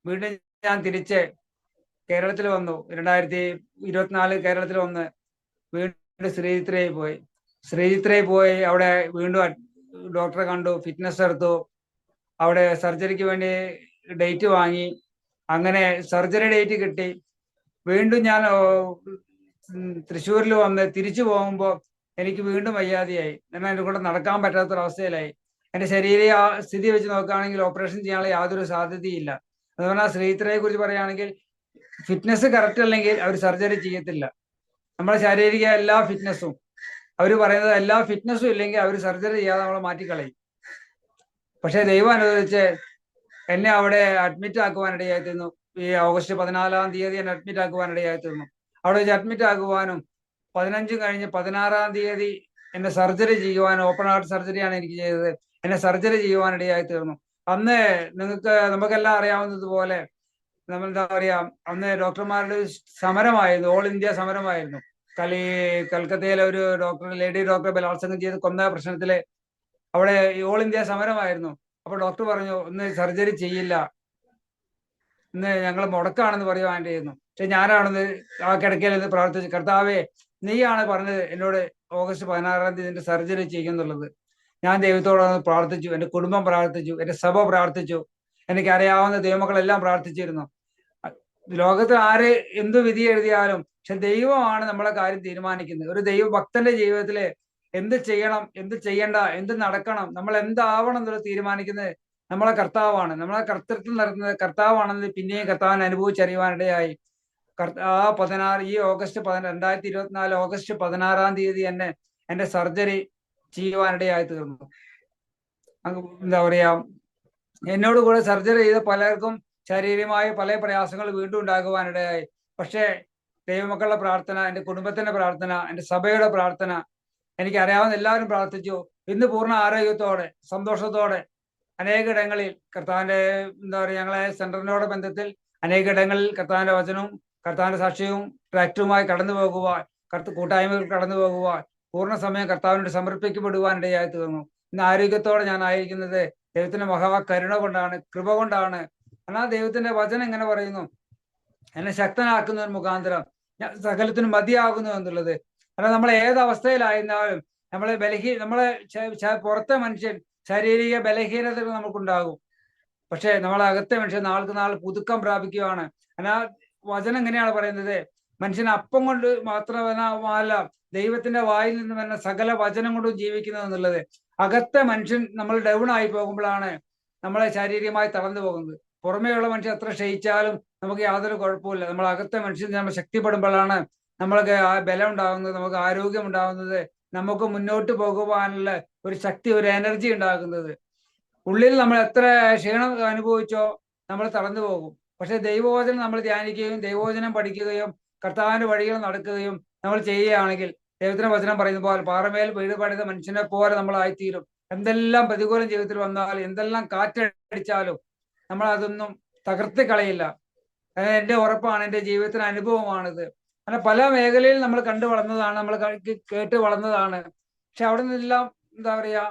വീണ്ടും ഞാൻ തിരിച്ച് കേരളത്തിൽ വന്നു. 2024 കേരളത്തിൽ വന്ന് വീണ്ടും ശ്രീചിത്രയിൽ പോയി അവിടെ വീണ്ടും ഡോക്ടറെ കണ്ടു, ഫിറ്റ്നസ് എടുത്തു, അവിടെ സർജറിക്ക് വേണ്ടി ഡേറ്റ് വാങ്ങി. അങ്ങനെ സർജറി ഡേറ്റ് കിട്ടി. വീണ്ടും ഞാൻ തൃശ്ശൂരിൽ വന്ന് തിരിച്ചു പോകുമ്പോൾ എനിക്ക് വീണ്ടും വയ്യാതെയായി. എന്നാൽ എന്നെ കൊണ്ട് നടക്കാൻ പറ്റാത്തൊരവസ്ഥയിലായി. എൻ്റെ ശരീര സ്ഥിതി വെച്ച് നോക്കുകയാണെങ്കിൽ ഓപ്പറേഷൻ ചെയ്യാനുള്ള യാതൊരു സാധ്യതയില്ല. എന്ന് പറഞ്ഞാൽ ശ്രീത്രയെ കുറിച്ച് പറയുകയാണെങ്കിൽ ഫിറ്റ്നസ് കറക്റ്റ് അല്ലെങ്കിൽ അവർ സർജറി ചെയ്യത്തില്ല. നമ്മുടെ ശാരീരിക എല്ലാ ഫിറ്റ്നസ്സും അവർ പറയുന്നത് എല്ലാ ഫിറ്റ്നസ്സും ഇല്ലെങ്കിൽ അവർ സർജറി ചെയ്യാതെ നമ്മളെ മാറ്റിക്കളയും. പക്ഷെ ദൈവം അനുവദിച്ച് എന്നെ അവിടെ അഡ്മിറ്റ് ആക്കുവാനിടയായി തീർന്നു. ഈ ഓഗസ്റ്റ് 14-ാം തീയതി എന്നെ അഡ്മിറ്റ് ആക്കുവാനിടയായി തീർന്നു. അവിടെ വെച്ച് അഡ്മിറ്റ് ആക്കുവാനും 15 കഴിഞ്ഞ് 16-ാം തീയതി എന്നെ സർജറി ചെയ്യുവാനും, ഓപ്പൺ ഹാർട്ട് സർജറിയാണ് എനിക്ക് ചെയ്തത്, എന്നെ സർജറി ചെയ്യുവാനിടയായി തീർന്നു. അന്ന് നമുക്കെല്ലാം അറിയാവുന്നതുപോലെ നമ്മൾ എന്താ പറയാ, അന്ന് ഡോക്ടർമാരുടെ സമരമായിരുന്നു, ഓൾ ഇന്ത്യ സമരമായിരുന്നു. കൽക്കത്തയിലെ ഒരു ലേഡി ഡോക്ടറെ ബലാത്സംഗം ചെയ്ത് കൊന്ന പ്രശ്നത്തില് അവിടെ ഓൾ ഇന്ത്യ സമരമായിരുന്നു. അപ്പൊ ഡോക്ടർ പറഞ്ഞു ഇന്ന് സർജറി ചെയ്യില്ല, ഇന്ന് ഞങ്ങൾ മുടക്കാണെന്ന് പറയുവാനായിരുന്നു. പക്ഷെ ഞാനാണെന്ന് ആ കിടക്കയിൽ നിന്ന് പ്രാർത്ഥിച്ചു, കർത്താവേ നീയാണ് പറഞ്ഞത് എന്നോട് ഓഗസ്റ്റ് 16-ാം തീയതി എന്റെ സർജറി ചെയ്യുന്നുള്ളത്. ഞാൻ ദൈവത്തോട് പ്രാർത്ഥിച്ചു, എൻ്റെ കുടുംബം പ്രാർത്ഥിച്ചു, എൻ്റെ സഭ പ്രാർത്ഥിച്ചു, എനിക്കറിയാവുന്ന ദൈവമക്കളെല്ലാം പ്രാർത്ഥിച്ചിരുന്നു. ലോകത്തിൽ ആര് എന്തു വിധി എഴുതിയാലും പക്ഷെ ദൈവമാണ് നമ്മളെ കാര്യം തീരുമാനിക്കുന്നത്. ഒരു ദൈവഭക്തന്റെ ജീവിതത്തില് എന്ത് ചെയ്യണം, എന്ത് ചെയ്യണ്ട, എന്ത് നടക്കണം, നമ്മൾ എന്താവണം എന്നുള്ളത് തീരുമാനിക്കുന്നത് നമ്മളെ കർത്താവാണ്. നമ്മളെ കർത്തൃത്വം നടത്തുന്നത് കർത്താവാണെന്ന് പിന്നെയും കർത്താവിനെ അനുഭവിച്ചറിയുവാനിടയായി. ഈ ഓഗസ്റ്റ് 2024 ഓഗസ്റ്റ് 16-ാം തീയതി തന്നെ എന്റെ സർജറി ചെയ്യുവാനിടയായി തീർന്നു. എന്താ പറയാ, എന്നോട് കൂടെ സർജറി ചെയ്ത പലർക്കും ശാരീരികമായ പല പ്രയാസങ്ങൾ വീണ്ടും ഉണ്ടാകുവാനിടയായി. പക്ഷേ ദൈവമക്കളുടെ പ്രാർത്ഥന, എൻ്റെ കുടുംബത്തിന്റെ പ്രാർത്ഥന, എൻ്റെ സഭയുടെ പ്രാർത്ഥന, എനിക്കറിയാവുന്ന എല്ലാവരും പ്രാർത്ഥിച്ചു. ഇന്ന് പൂർണ്ണ ആരോഗ്യത്തോടെ സന്തോഷത്തോടെ അനേകയിടങ്ങളിൽ കർത്താവിന്റെ എന്താ പറയുക, ഞങ്ങളെ സെന്ററിനോട് ബന്ധത്തിൽ അനേകയിടങ്ങളിൽ കർത്താവിന്റെ വചനവും കർത്താവിന്റെ സാക്ഷ്യവും ട്രാക്ടറുമായി കടന്നു പോകുവാൻ, കൂട്ടായ്മകൾ കടന്നു പോകുവാൻ, പൂർണ്ണ സമയം കർത്താവിനോട് സമർപ്പിക്കപ്പെടുവാനിടയായി തീർന്നു. ഇന്ന് ആരോഗ്യത്തോടെ ഞാൻ ആയിരിക്കുന്നത് ദൈവത്തിന്റെ മഹാകരുണ കൊണ്ടാണ്, കൃപ കൊണ്ടാണ്. എന്നാൽ ദൈവത്തിന്റെ വചനം എങ്ങനെ പറയുന്നു, എന്നെ ശക്തനാക്കുന്നതിന് മുഖാന്തരം ഞാൻ സകലത്തിനും മതിയാകുന്നു എന്നുള്ളത്. കാരണം നമ്മൾ ഏതവസ്ഥയിലായിരുന്നാലും നമ്മളെ പുറത്തെ മനുഷ്യൻ ശാരീരിക ബലഹീനതകൾ നമുക്കുണ്ടാകും. പക്ഷെ നമ്മളെ അകത്തെ മനുഷ്യൻ നാൾക്ക് നാൾ പുതുക്കം പ്രാപിക്കുകയാണ്. എന്നാൽ വചനം എങ്ങനെയാണ് പറയുന്നത്, മനുഷ്യൻ അപ്പം കൊണ്ട് മാത്രമല്ല ദൈവത്തിന്റെ വായിൽ നിന്ന് വരുന്ന സകല വചനം കൊണ്ടും ജീവിക്കുന്നു എന്നുള്ളത്. അകത്തെ മനുഷ്യൻ നമ്മൾ ഡൗൺ ആയി പോകുമ്പോഴാണ് നമ്മളെ ശാരീരികമായി തളർന്നു പോകുന്നത്. പുറമേയുള്ള മനുഷ്യൻ എത്ര ക്ഷയിച്ചാലും നമുക്ക് യാതൊരു കുഴപ്പമില്ല. നമ്മൾ അകത്തെ മനുഷ്യൻ നമ്മൾ ശക്തിപ്പെടുമ്പോഴാണ് നമ്മൾക്ക് ആ ബലം ഉണ്ടാകുന്നത്, നമുക്ക് ആരോഗ്യം ഉണ്ടാകുന്നത്, നമുക്ക് മുന്നോട്ട് പോകുവാനുള്ള ഒരു ശക്തി, ഒരു എനർജി ഉണ്ടാകുന്നത്. ഉള്ളിൽ നമ്മൾ എത്ര ക്ഷീണം അനുഭവിച്ചോ നമ്മൾ തളർന്നു പോകും. പക്ഷെ ദൈവവചനം നമ്മൾ ധ്യാനിക്കുകയും ദൈവവചനം പഠിക്കുകയും കർത്താവിന്റെ വഴികൾ നടക്കുകയും നമ്മൾ ചെയ്യുകയാണെങ്കിൽ ദൈവത്തിന്റെ വചനം പറയുന്ന പോലെ പാറമേൽ വീട് പണിത മനുഷ്യനെ പോലെ നമ്മളായിത്തീരും. എന്തെല്ലാം പ്രതികൂലം ജീവിതത്തിൽ വന്നാലും എന്തെല്ലാം കാറ്റടിച്ചാലും നമ്മൾ അതൊന്നും തകർത്ത് കളയില്ല. എന്റെ ഉറപ്പാണ്, എൻ്റെ ജീവിതത്തിന് അനുഭവമാണിത്. അങ്ങനെ പല മേഖലയിൽ നമ്മൾ കണ്ടു വളർന്നതാണ്, നമ്മൾ കേട്ട് വളർന്നതാണ്. പക്ഷെ അവിടെ നിന്നെല്ലാം എന്താ പറയാ,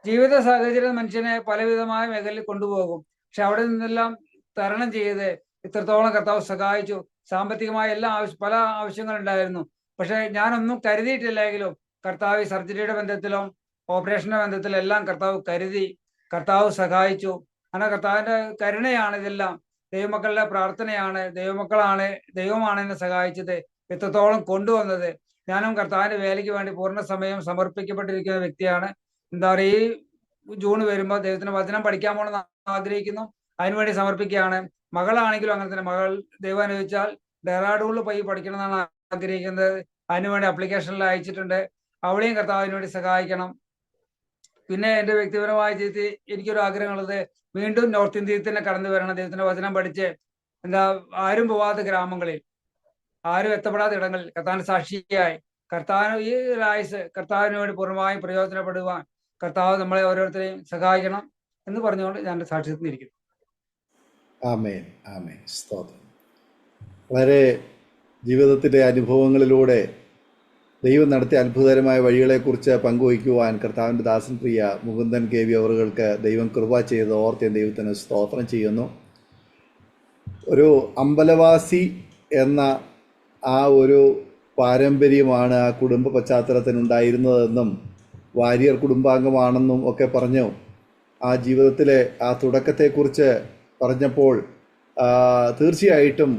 ജീവിത സാഹചര്യം മനുഷ്യനെ പലവിധമായ മേഖലയിൽ കൊണ്ടുപോകും. പക്ഷെ അവിടെ നിന്നെല്ലാം തരണം ചെയ്ത് ഇത്രത്തോളം കർത്താവ് സഹായിച്ചു. സാമ്പത്തികമായ പല ആവശ്യങ്ങളുണ്ടായിരുന്നു. പക്ഷെ ഞാനൊന്നും കരുതിയിട്ടില്ലെങ്കിലും കർത്താവ് സർജറിയുടെ ബന്ധത്തിലും ഓപ്പറേഷന്റെ ബന്ധത്തിലെല്ലാം കർത്താവ് കരുതി, കർത്താവ് സഹായിച്ചു. അങ്ങനെ കർത്താവിന്റെ കരുണയാണ് ഇതെല്ലാം. ദൈവമക്കളുടെ പ്രാർത്ഥനയാണ്, ദൈവമാണ് എന്നെ സഹായിച്ചത്, എത്രത്തോളം കൊണ്ടുവന്നത്. ഞാനും കർത്താവിന്റെ വേലയ്ക്ക് വേണ്ടി പൂർണ്ണ സമയം സമർപ്പിക്കപ്പെട്ടിരിക്കുന്ന വ്യക്തിയാണ്. എന്താ പറയുക, ഈ ജൂൺ വരുമ്പോൾ ദൈവത്തിന്റെ വചനം പഠിക്കാൻ പോകണമെന്ന് ആഗ്രഹിക്കുന്നു, അതിനുവേണ്ടി സമർപ്പിക്കുകയാണ്. മകളാണെങ്കിലും അങ്ങനെ തന്നെ. മകൾ ദൈവം അനുവദിച്ചാൽ ഡെറാഡൂണിൽ പോയി പഠിക്കണമെന്നാണ് ആഗ്രഹിക്കുന്നത്. അതിനുവേണ്ടി അപ്ലിക്കേഷനിൽ അയച്ചിട്ടുണ്ട്. അവളെയും കർത്താവിന് വേണ്ടി സഹായിക്കണം. പിന്നെ എൻ്റെ വ്യക്തിപരമായ ജീവിതത്തിൽ എനിക്കൊരു ആഗ്രഹമുള്ളത്, വീണ്ടും നോർത്ത് ഇന്ത്യയിൽ തന്നെ കടന്നു വരണം. ദൈവത്തിന്റെ വചനം പഠിച്ച് ആരും പോവാത്ത ഗ്രാമങ്ങളിൽ, ആരും എത്തപ്പെടാത്ത ഇടങ്ങളിൽ കർത്താവിന് സാക്ഷിയായി, കർത്താവിന് ഈ ആയുസ് കർത്താവിന് വേണ്ടി പൂർണ്ണമായും പ്രയോജനപ്പെടുവാൻ കർത്താവ് നമ്മളെ ഓരോരുത്തരെയും സഹായിക്കണം എന്ന് പറഞ്ഞുകൊണ്ട് ഞാൻ സാക്ഷ്യത്തിൽ ഇരിക്കുന്നു. ആമേൻ, ആമേൻ, സ്തോത്രം. വളരെ ജീവിതത്തിലെ അനുഭവങ്ങളിലൂടെ ദൈവം നടത്തിയ അത്ഭുതകരമായ വഴികളെക്കുറിച്ച് പങ്കുവയ്ക്കുവാൻ കർത്താവിൻ്റെ ദാസൻ പ്രിയ മുകുന്ദൻ KV അവറുകൾക്ക് ദൈവം കൃപ ചെയ്ത് ഓർത്ത് ദൈവത്തിന് സ്തോത്രം ചെയ്യുന്നു. ഒരു അമ്പലവാസി എന്ന ആ ഒരു പാരമ്പര്യമാണ് ആ കുടുംബ പശ്ചാത്തലത്തിനുണ്ടായിരുന്നതെന്നും വാര്യർ കുടുംബാംഗമാണെന്നും ഒക്കെ പറഞ്ഞു. ആ ജീവിതത്തിലെ ആ തുടക്കത്തെക്കുറിച്ച് പറഞ്ഞപ്പോൾ തീർച്ചയായിട്ടും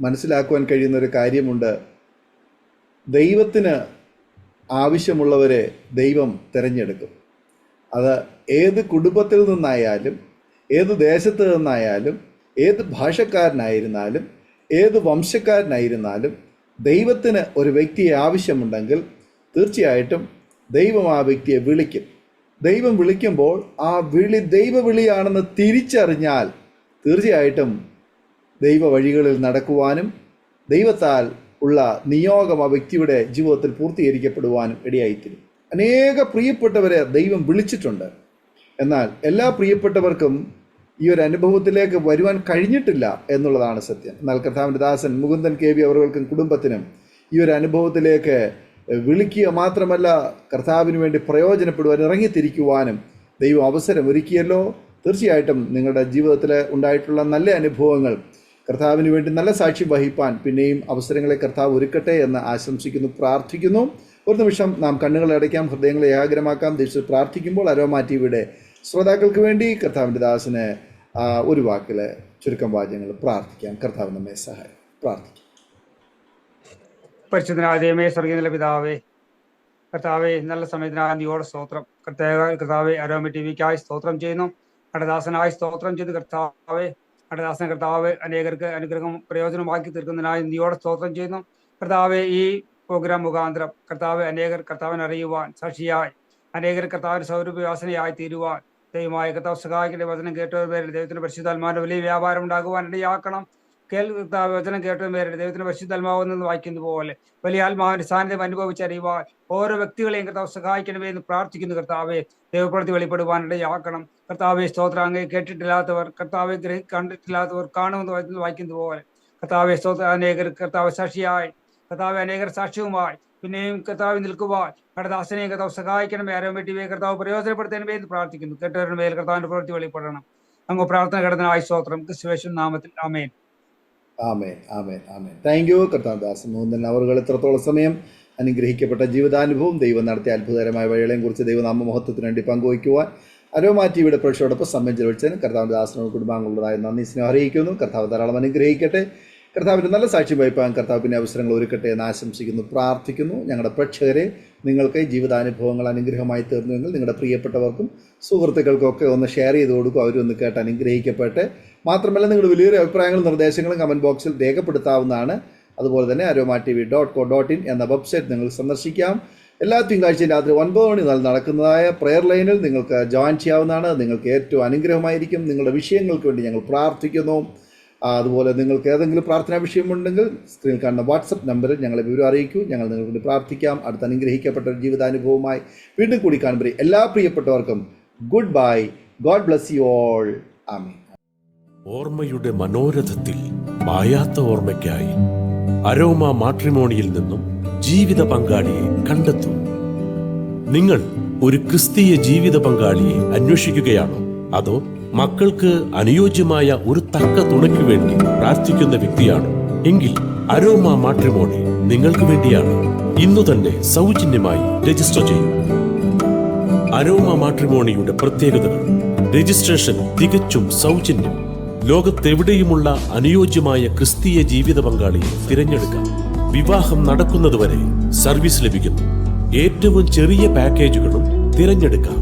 മനസ്സിലാക്കുവാൻ കഴിയുന്നൊരു കാര്യമുണ്ട്. ദൈവത്തിന് ആവശ്യമുള്ളവരെ ദൈവം തിരഞ്ഞെടുക്കും. അത് ഏത് കുടുംബത്തിൽ നിന്നായാലും, ഏത് ദേശത്ത് നിന്നായാലും, ഏത് ഭാഷക്കാരനായിരുന്നാലും, ഏത് വംശക്കാരനായിരുന്നാലും, ദൈവത്തിന് ഒരു വ്യക്തിയെ ആവശ്യമുണ്ടെങ്കിൽ തീർച്ചയായിട്ടും ദൈവം ആ വ്യക്തിയെ വിളിക്കും. ദൈവം വിളിക്കുമ്പോൾ ആ വിളി ദൈവവിളിയാണെന്ന് തിരിച്ചറിഞ്ഞാൽ തീർച്ചയായിട്ടും ദൈവ വഴികളിൽ നടക്കുവാനും ദൈവത്താൽ ഉള്ള നിയോഗം ആ വ്യക്തിയുടെ ജീവിതത്തിൽ പൂർത്തീകരിക്കപ്പെടുവാനും ഇടയായിത്തീരും. അനേക പ്രിയപ്പെട്ടവരെ ദൈവം വിളിച്ചിട്ടുണ്ട്. എന്നാൽ എല്ലാ പ്രിയപ്പെട്ടവർക്കും ഈ ഒരു അനുഭവത്തിലേക്ക് വരുവാൻ കഴിഞ്ഞിട്ടില്ല എന്നുള്ളതാണ് സത്യം. എന്നാൽ കർത്താവിൻ്റെ ദാസൻ മുകുന്ദൻ KV അവർക്കും കുടുംബത്തിനും ഈ ഒരു അനുഭവത്തിലേക്ക് വിളിക്കുക മാത്രമല്ല, കർത്താവിന് വേണ്ടി പ്രയോജനപ്പെടുവാൻ ഇറങ്ങിത്തിരിക്കുവാനും ദൈവം അവസരം ഒരുക്കിയല്ലോ. തീർച്ചയായിട്ടും നിങ്ങളുടെ ജീവിതത്തിൽ ഉണ്ടായിട്ടുള്ള നല്ല അനുഭവങ്ങൾ കർത്താവിന് വേണ്ടി നല്ല സാക്ഷ്യം വഹിപ്പാൻ പിന്നെയും അവസരങ്ങളെ കർത്താവ് ഒരുക്കട്ടെ എന്ന് ആശംസിക്കുന്നു, പ്രാർത്ഥിക്കുന്നു. ഒരു നിമിഷം നാം കണ്ണുകളെ അടയ്ക്കാം, ഹൃദയങ്ങളെ ഏകാഗ്രമാക്കാം. ദൈവത്തിൽ പ്രാർത്ഥിക്കുമ്പോൾ അരോമ TVയുടെ ശ്രോതാക്കൾക്ക് വേണ്ടി കർത്താവിൻ്റെ ദാസന് ഒരു വാക്കിൽ ചുരുക്കം വാചകങ്ങൾ പ്രാർത്ഥിക്കാം. കർത്താവ് നമ്മെ സഹായിക്കും. പ്രാർത്ഥിക്കാം. പരിശുദ്ധനായ ദൈവമേ, സ്വർഗ്ഗീയ പിതാവേ, കർത്താവെ നല്ല സമയത്തിനായ നീയോട് സ്തോത്രം. കർത്താവെ അരോമ TVക്കായി സ്തോത്രം ചെയ്യുന്നു. കടദാസനായി സ്തോത്രം ചെയ്ത് കർത്താവെ കടദാസന കർത്താവ് അനേകർക്ക് അനുഗ്രഹം പ്രയോജനമാക്കി തീർക്കുന്നതിനായി നീയോട് സ്തോത്രം ചെയ്യുന്നു. കർത്താവെ ഈ പ്രോഗ്രാം മുഖാന്തരം കർത്താവ് അനേകർ കർത്താവിനെ അറിയുവാൻ സാക്ഷിയായി, അനേകർ കർത്താവിന് സൗരഭ്യവാസനയായി തീരുവാൻ ദൈവമായ കർത്താവ് സഹായിക്കട്ടെ. വചനം കേട്ടവരുടെ പേരിൽ ദൈവത്തിന്റെ പരിശുദ്ധാത്മാവിന്റെ വലിയ വ്യാപാരം ഉണ്ടാകുവാൻ ഇടയാക്കണം. വചനം കേട്ടവരുടെ പേരിൽ ദൈവത്തിന്റെ പരിശുദ്ധാത്മാവെന്ന് വായിക്കുന്നത് പോലെ വലിയ ആത്മാവിന്റെ സാന്നിധ്യം അനുഭവിച്ചറിയുവാൻ ഓരോ വ്യക്തികളെയും കർത്താവ് സഹായിക്കണമേ എന്ന് പ്രാർത്ഥിക്കുന്നു. കർത്താവെ ദൈവപ്രവൃത്തി വെളിപ്പെടുവാൻ ഇടയാക്കണം. കർത്താവെ സ്തോത്രം, അങ്ങേ കേട്ടിട്ടില്ലാത്തവർ, കർത്താവെ കണ്ടിട്ടില്ലാത്തവർ കാണുമെന്ന് വായിക്കുന്നത് പോലെ കർത്താവെ സ്തോത്രം, അനേകർ കർത്താവ് സാക്ഷിയായി, കർത്താവ് അനേകർ സാക്ഷ്യവുമായി പിന്നെയും കർത്താവ് നിൽക്കുവാൻ കടദാസനെയും കർത്താവ് സഹായിക്കണമേ. അരോമ TVയെ കർത്താവ് പ്രയോജനപ്പെടുത്തണമേ എന്ന് പ്രാർത്ഥിക്കുന്നു. കേട്ടവരുടെ മേൽ കർത്താവിന്റെ പ്രവൃത്തി വെളിപ്പെടണം. അങ്ങ് പ്രാർത്ഥന കിടന്നതിനായി സ്തോത്രം. ക്രിസ്തുയേശുവിൻ നാമത്തിൽ ആമേൻ. ആമേൻ, ആമേൻ, ആമേൻ. താങ്ക് യു കർത്താവ് ദാസൻ മുകുന്ദൻ അവറുകൾ. ഇത്രത്തോളം സമയം അനുഗ്രഹിക്കപ്പെട്ട ജീവിതാനുഭവം, ദൈവം നടത്തിയ അത്ഭുതകരമായ വഴികളെയും കുറിച്ച് ദൈവനാമ മഹത്വത്തിന് വേണ്ടി പങ്കുവയ്ക്കുവാൻ അരോമ TVയുടെ പ്രേക്ഷകരോടൊപ്പം സമയം ചെലവഴിച്ചതിന് കർത്താവിൻ്റെ ദാസനോട് കുടുംബാംഗങ്ങളുടേതായ നന്ദി സ്നേഹം അറിയിക്കുന്നു. കർത്താവ് ധാരാളം അനുഗ്രഹിക്കട്ടെ. കർത്താവിൻ്റെ നല്ല സാക്ഷ്യം വഹിപ്പാൻ കർത്താവ് പിന്നെ അവസരങ്ങൾ ഒരുക്കട്ടെ എന്ന് ആശംസിക്കുന്നു, പ്രാർത്ഥിക്കുന്നു. ഞങ്ങളുടെ പ്രേക്ഷകരെ, നിങ്ങൾക്ക് ജീവിതാനുഭവങ്ങൾ അനുഗ്രഹമായി തീർന്നുവെങ്കിൽ നിങ്ങളുടെ പ്രിയപ്പെട്ടവർക്കും സുഹൃത്തുക്കൾക്കും ഒക്കെ ഒന്ന് ഷെയർ ചെയ്ത് കൊടുക്കും. അവരൊന്ന് കേട്ട് അനുഗ്രഹിക്കട്ടെ. മാത്രമല്ല, നിങ്ങളുടെ വലിയൊരു അഭിപ്രായങ്ങളും നിർദ്ദേശങ്ങളും കമൻറ്റ് ബോക്സിൽ രേഖപ്പെടുത്താവുന്നതാണ്. അതുപോലെ തന്നെ aroma.tv.co.in എന്ന വെബ്സൈറ്റ് നിങ്ങൾ സന്ദർശിക്കാം. എല്ലാ തിങ്കളാഴ്ചയും രാത്രി 9 മണി മുതൽ നടക്കുന്നതായ പ്രെയർ ലൈനിൽ നിങ്ങൾക്ക് ജോയിൻ ചെയ്യാവുന്നതാണ്. നിങ്ങൾക്ക് ഏറ്റവും അനുഗ്രഹമായിരിക്കും. നിങ്ങളുടെ വിഷയങ്ങൾക്ക് വേണ്ടി ഞങ്ങൾ പ്രാർത്ഥിക്കുന്നു. അതുപോലെ നിങ്ങൾക്ക് ഏതെങ്കിലും പ്രാർത്ഥനാ വിഷയമുണ്ടെങ്കിൽ സ്ക്രീനിൽ കാണുന്ന വാട്സപ്പ് നമ്പറിൽ ഞങ്ങളെ വിവരം അറിയിക്കൂ. ഞങ്ങൾ നിങ്ങൾക്ക് വേണ്ടി പ്രാർത്ഥിക്കാം. അടുത്ത അനുഗ്രഹിക്കപ്പെട്ട ഒരു ജീവിതാനുഭവമായി വീണ്ടും കൂടി കാണുമ്പോൾ എല്ലാ പ്രിയപ്പെട്ടവർക്കും good bye. God bless you all. ആമേൻ. ഓർമ്മയുടെ മനോരഥത്തിൽ മായാത്ത ഓർമ്മയ്ക്കായി അരോമ മാട്രിമോണിയിൽ നിന്നും ജീവിത പങ്കാളിയെ കണ്ടെത്തൂ. നിങ്ങൾ ഒരു ക്രിസ്തീയ ജീവിത പങ്കാളിയെ അന്വേഷിക്കുകയാണോ? അതോ മക്കൾക്ക് അനുയോജ്യമായ ഒരു തക്ക തുണയ്ക്ക് വേണ്ടി പ്രാർത്ഥിക്കുന്ന വ്യക്തിയാണോ? എങ്കിൽ അരോമ മാട്രിമോണി നിങ്ങൾക്ക് വേണ്ടിയാണ്. ഇന്നു തന്നെ സൗജന്യമായി രജിസ്റ്റർ ചെയ്യൂ. അരോമ മാട്രിമോണിയുടെ പ്രത്യേകതകൾ. രജിസ്ട്രേഷൻ തികച്ചും സൗജന്യം. ലോകത്തെവിടെയുമുള്ള അനുയോജ്യമായ ക്രിസ്തീയ ജീവിത പങ്കാളിയെ തിരഞ്ഞെടുക്കാം. വിവാഹം നടക്കുന്നതുവരെ സർവീസ് ലഭിക്കുന്നു. ഏറ്റവും ചെറിയ പാക്കേജുകളും തിരഞ്ഞെടുക്കാം.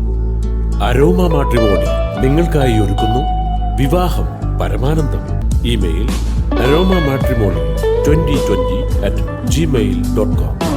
അരോമ മാട്രിമോണി നിങ്ങൾക്കായി ഒരുക്കുന്നു വിവാഹം പരമാനന്ദം. Email aroma matrimony2020@gmail.com